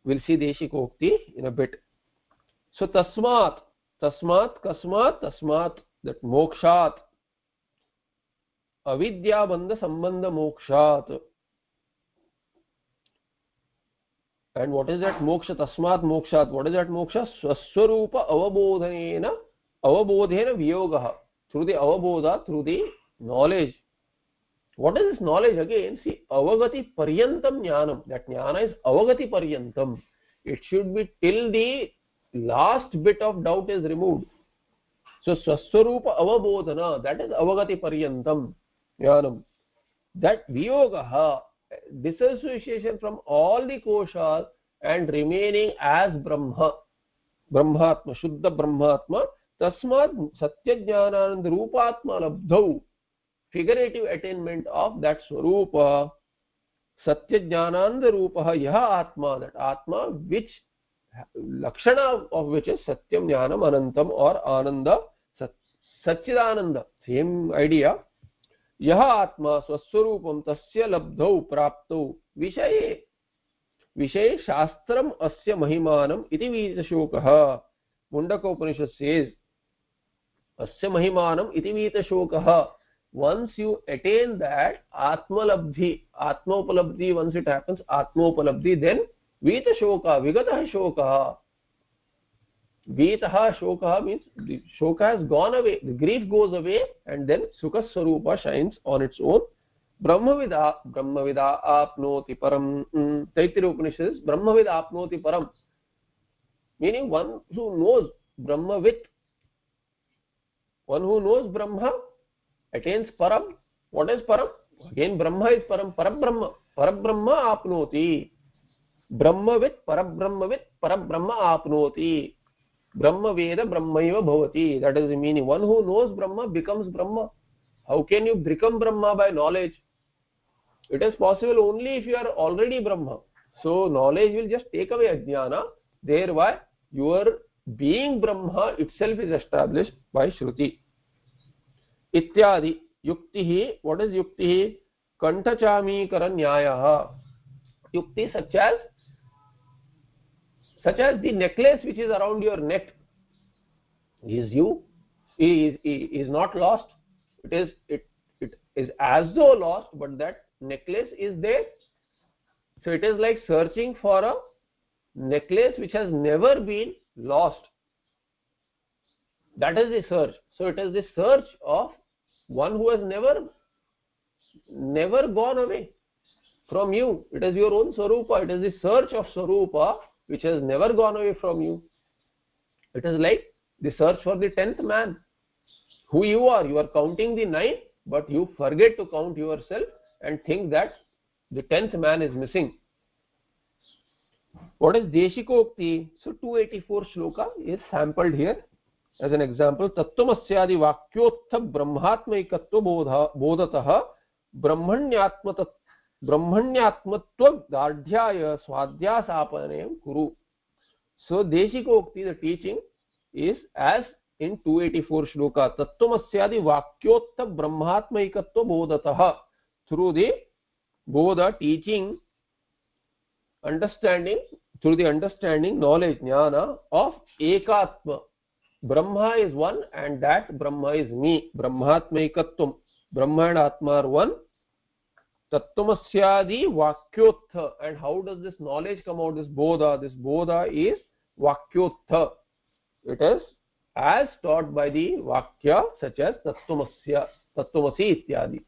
We'll see देशिकोक्ति in a bit. So tasmat, kasmat, tasmat, that mokshat, avidya bandha sambandha mokshat. And what is that moksha? Tasmat mokshat. What is that moksha? Swaswarupa avabodhena viyogah. Through the avabodha, through the knowledge. What is this knowledge again? See, avagati paryantam jnanam. That jnana is avagati paryantam. It should be till the last bit of doubt is removed. So swaswarupa avabodhana, that is avagati paryantam jnanam. That viyogaha, disassociation from all the koshas and remaining as brahma, brahmatma, shuddha brahmatma, tasmat satya jnananand rupatma labdhau, figurative attainment of that swarupa, satya jnananda rupah yah atma, that atma which lakshana of which is satyam jnanam anantam or ananda satchidananda, same idea. यह आत्मा स्वस्वरूपम तस्य लब्धौ प्राप्तौ विषये शास्त्रम अस्य महिमानम इति वीतशोकः. Mundakopanishad says अस्य महिमानम इति वीतशोकः. Once you attain that atmalabdhi, atmopalabdhi, once it happens atmopalabdhi, then वीतशोकः, विगतः शोकः. Vitaha shokaha means the shoka has gone away, the grief goes away, and then sukha swarupa shines on its own. Brahmavida apnoti param. Taittiriya Upanishad says Brahmavida apnoti param, meaning one who knows Brahmavit, one who knows Brahma attains param. What is param? Again Brahma is param, parabrahma, parabrahma apnoti. Brahmavit, parabrahma apnoti. Brahma Veda Brahmaiva Bhavati. That is the meaning. One who knows Brahma becomes Brahma. How can you become Brahma by knowledge? It is possible only if you are already Brahma. So knowledge will just take away Ajnana. Thereby your being Brahma itself is established by Shruti. Ityadi. Yuktihi. What is Yuktihi? Kantachamikara Nyayaha. Yukti such as the necklace which is around your neck is not lost. It is as though lost, but that necklace is there. So it is like searching for a necklace which has never been lost. That is the search. So it is the search of one who has never gone away. from you. It is your own Swarupa. It is the search of Swarupa which has never gone away from you. It is like the search for the 10th man. Who you are counting the 9, but you forget to count yourself and think that the 10th man is missing. What is Deshikokti? So 284 shloka is sampled here as an example. Tattvamasyaadi vakyotha brahmatmaikatva bodhatah brahmanyatmatva dardhyaya swadhyasapanayam kuru. So Deshikokti, the teaching is as in 284 shloka. Tattvamasyaadi vakyotha brahmatmaikatva bodhatah. Through the bodha, teaching, understanding, through the understanding, knowledge, jnana of ekatma. Brahma is one and that Brahma is me. Brahmatmaikatvam. Brahma and Atma are one. Tattvamasyaadi vakyotha. And how does this knowledge come out? This bodha. This bodha is vakyotha. It is as taught by the vakya such as Tattvamasya, Tattvamasi ityadi.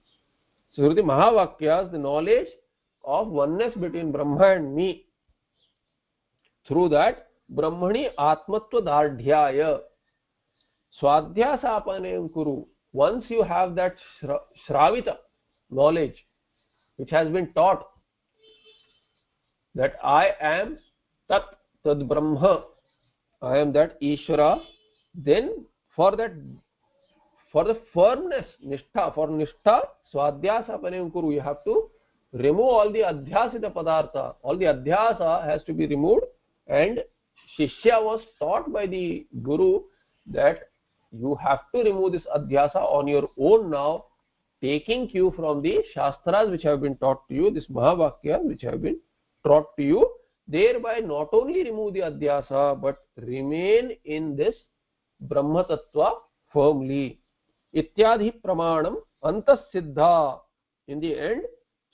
So through the Mahavakyas, the knowledge of oneness between Brahma and me. Through that, Brahmani Atmatva Dardhyaya Swadhyasapanayam Kuru. Once you have that Shravita knowledge which has been taught that I am Tat Tad Brahma, I am that Ishvara, then for the firmness, Nishtha, for Nishtha, Swadhyasapanayam Kuru, you have to remove all the adhyasita padartha. All the adhyasa has to be removed, and Shishya was taught by the Guru that you have to remove this adhyasa on your own now, taking cue from the Shastras which have been taught to you, this Mahavakya which have been taught to you, thereby not only remove the adhyasa but remain in this Brahma Tattva firmly. Ityadhi pramanam antasiddha. In the end,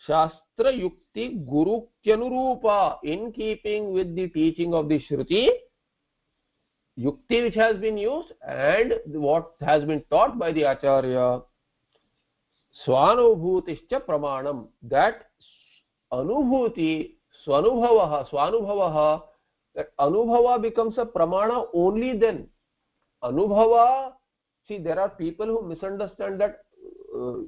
Shastra Yukti Guru Kyanurupa, in keeping with the teaching of the Shruti, Yukti which has been used and what has been taught by the Acharya, Swanubhutischa Pramanam, that Anubhuti, Swanubhavaha, that Anubhava becomes a Pramana only then. Anubhava, see, there are people who misunderstand that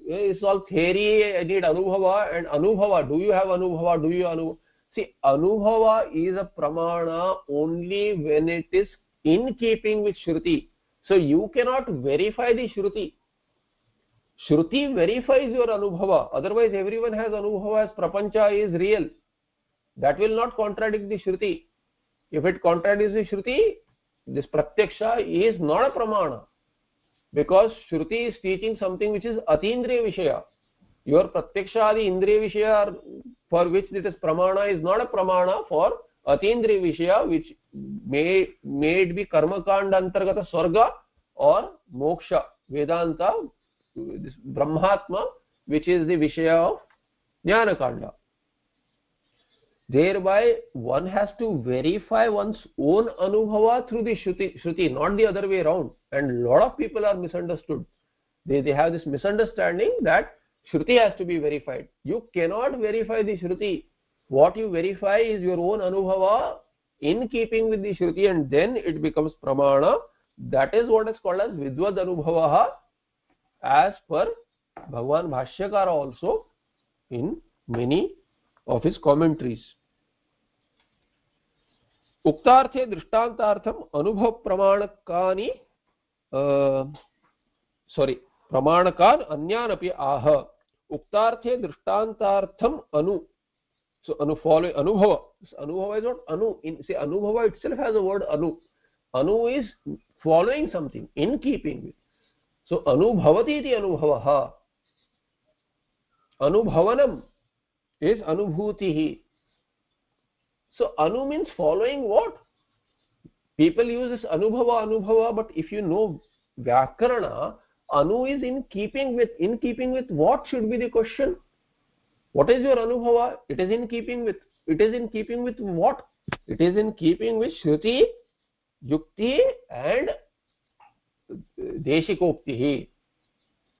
it's all theory, I need Anubhava, and Anubhava, do you have Anubhava, do you Anubhava? See, Anubhava is a Pramana only when it is in keeping with Shruti. So you cannot verify the Shruti. Shruti verifies your Anubhava, otherwise everyone has Anubhava as Prapancha is real. That will not contradict the Shruti. If it contradicts the Shruti, this Pratyaksha is not a Pramana. Because Shruti is teaching something which is Atindriya Vishaya. Your Pratyaksha, the Indriya Vishaya for which it is Pramana is not a Pramana for Atindriya Vishaya, which may be Karma Kanda Antargata Swarga or Moksha, Vedanta, this Brahmatma, which is the Vishaya of Jnana Kanda. Thereby, one has to verify one's own Anubhava through the Shruti, not the other way around. And a lot of people are misunderstood. They have this misunderstanding that Shruti has to be verified. You cannot verify the Shruti. What you verify is your own Anubhava in keeping with the Shruti, and then it becomes Pramana. That is what is called as Vidvad Anubhavaha, as per Bhagavan Bhashyakara also in many of his commentaries. Uktarthe drishtantartham anubhav pramanakani pramanakan anyanapi aha. Uktarthe drishtantartham anu. So following anubhava. Anubhava is not anu. Say anubhava itself has a word anu. Anu is following something, in keeping with. So anubhavati iti anubhavaha. Anubhavanam is anubhutihi. So anu means following what? People use this anubhava, but if you know Vyakarana, anu is in keeping with what should be the question? What is your anubhava? It is in keeping with what? It is in keeping with Shruti, Yukti and Deshikoktihi.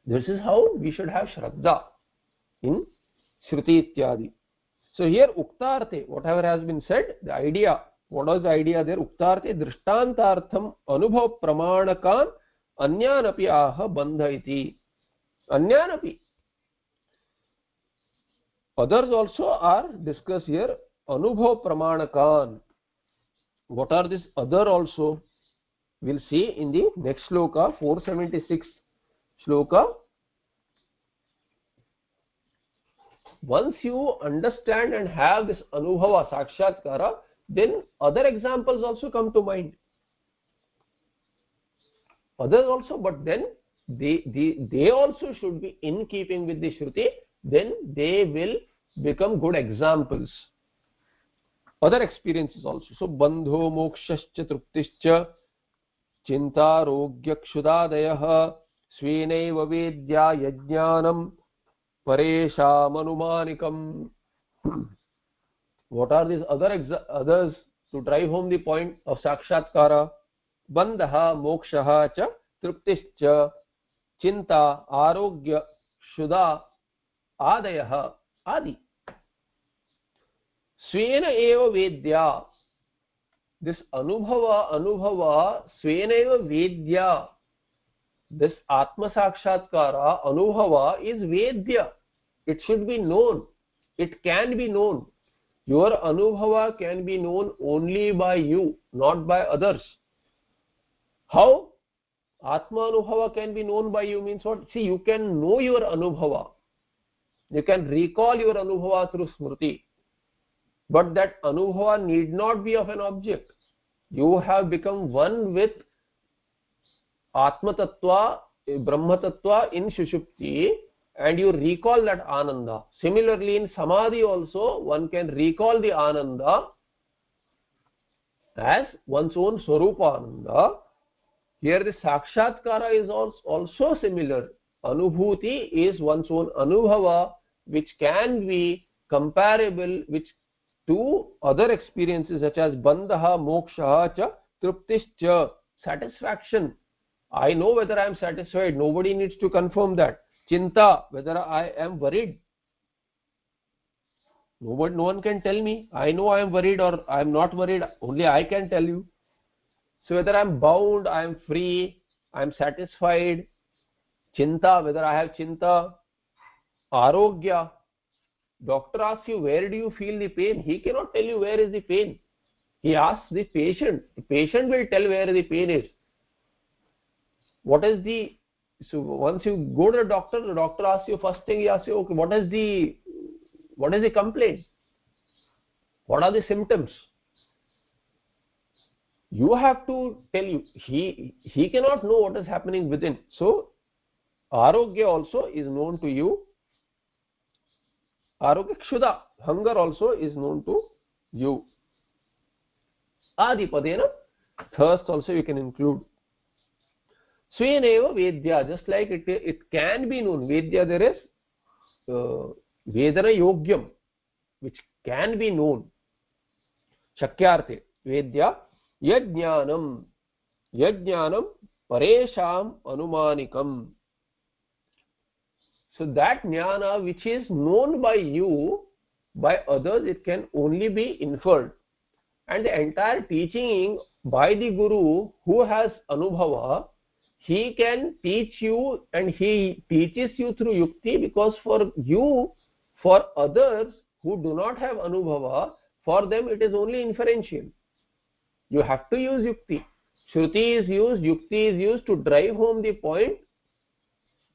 This is how we should have Shraddha in Shruti Ityadi. So here uktarte, whatever has been said, the idea, what was the idea there? Uktarte drishtantartham anubhav pramanakan anyan api aha bandha iti. Anyan api, others also are discussed here. Anubhav pramanakan, what are these other also? We'll see in the next shloka, 476 shloka. Once you understand and have this anubhava sakshatkara, then other examples also come to mind. Others also, but then they also should be in keeping with the Shruti, then they will become good examples. Other experiences also. So bandho mokshascha truptischa chinta rogya kshudadayah svenaiva vedya yajnanam paresham anumanikam. What are these others to drive home the point of sakshatkara? Bandha mokshaha cha truptischa chinta arogya shuddha adayah adi. Svena eva vedya, this anubhava svena eva vedya, this atma sakshatkara anubhava is vedya. It should be known, it can be known. Your anubhava can be known only by you, not by others. How atma anubhava can be known by you means what? See, you can know your anubhava, you can recall your anubhava through smriti, but that anubhava need not be of an object. You have become one with atma tattva, brahma tattva in sushupti, and you recall that ananda. Similarly in samadhi also one can recall the ananda as one's own swarupa ananda. Here the sakshatkara is also similar. Anubhuti is one's own anubhava, which can be comparable to other experiences such as bandha moksha cha truptischa, satisfaction. I know whether I am satisfied, nobody needs to confirm that. Chinta, whether I am worried, no one can tell me. I know I am worried or I am not worried, only I can tell you. So whether I am bound, I am free, I am satisfied. Chinta, whether I have chinta. Arogya, doctor asks you where do you feel the pain, he cannot tell you where is the pain. He asks the patient will tell where the pain is. So once you go to the doctor asks you, first thing he asks you, okay, what is the complaint? What are the symptoms? You have to tell you. He cannot know what is happening within. So arogya also is known to you. Arogya kshuddha, hunger also is known to you. Adipadena, thirst also you can include. Sveneva vedya, just like it can be known. Vedya, there is vedana yogyam, which can be known. Shakyarte, vedya, yajnanam paresham anumanikam. So that jnana which is known by you, by others, it can only be inferred. And the entire teaching by the guru who has anubhava, he can teach you and he teaches you through yukti, because for you, for others who do not have anubhava, for them it is only inferential. You have to use yukti. Shruti is used, yukti is used to drive home the point,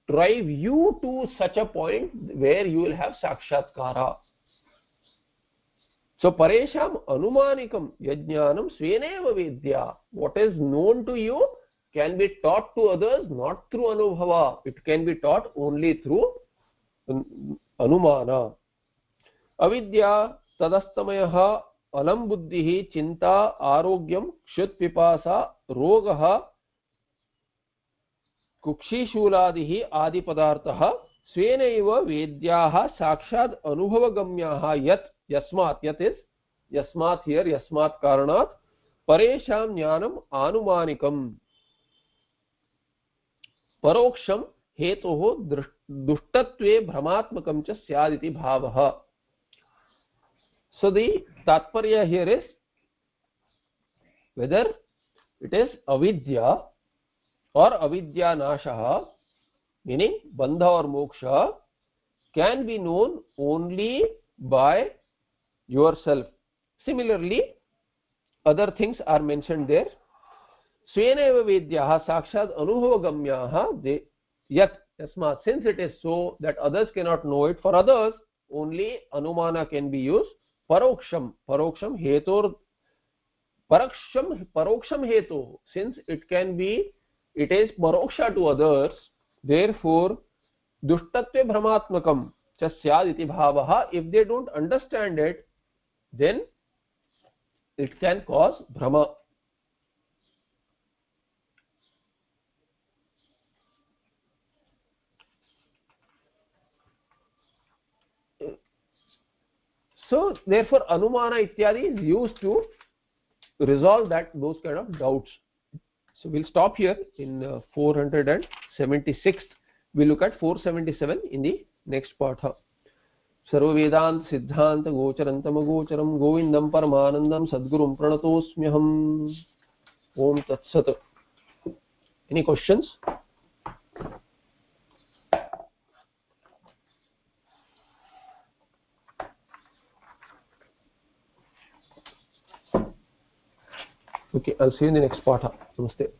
drive you to such a point where you will have sakshatkara. So paresham anumanikam yajnanam sveneva vedya. What is known to you can be taught to others, not through anubhava. It can be taught only through anumana. Avidya tadastamayaha alam buddhihi chinta arogyam kshut pipasa rogaha कुक्षिशूलादिः आदि पदार्थः स्वेनैव वेद्याः साक्षात् अनुभवगम्याः यत् is यस्मात् here यस्मात् कारणात् परेषां ज्ञानम् आनुमानिकम् परोक्षं हेतोः दुष्टत्वे भ्रमात्मकं च स्यादिति भावः. So the tatparya here is whether it is avidya or avidya nasha, meaning bandha or moksha, can be known only by yourself. Similarly, other things are mentioned there. Sveneva vedyaha sakshad anubhavagamyaha yat tasmat. Since it is so that others cannot know it, for others only anumana can be used. Paroksham hetor paroksham hetu. Since it is paroksha to others, therefore dushtatve brahmatmakam cha syad iti bhavaha. If they don't understand it, then it can cause bhrama. So therefore anumana ityadi is used to resolve those kind of doubts. So we'll stop here in 476. We'll look at 477 in the next part. सर्व वेदांत सिद्धांत गोचरंतम गोचरम गोविंदम परमानंदम सद्गुरुम प्रणतोस्म्यहम्. ओम तत्सत्. Any questions? Okay, I'll see you in the next part. Namaste.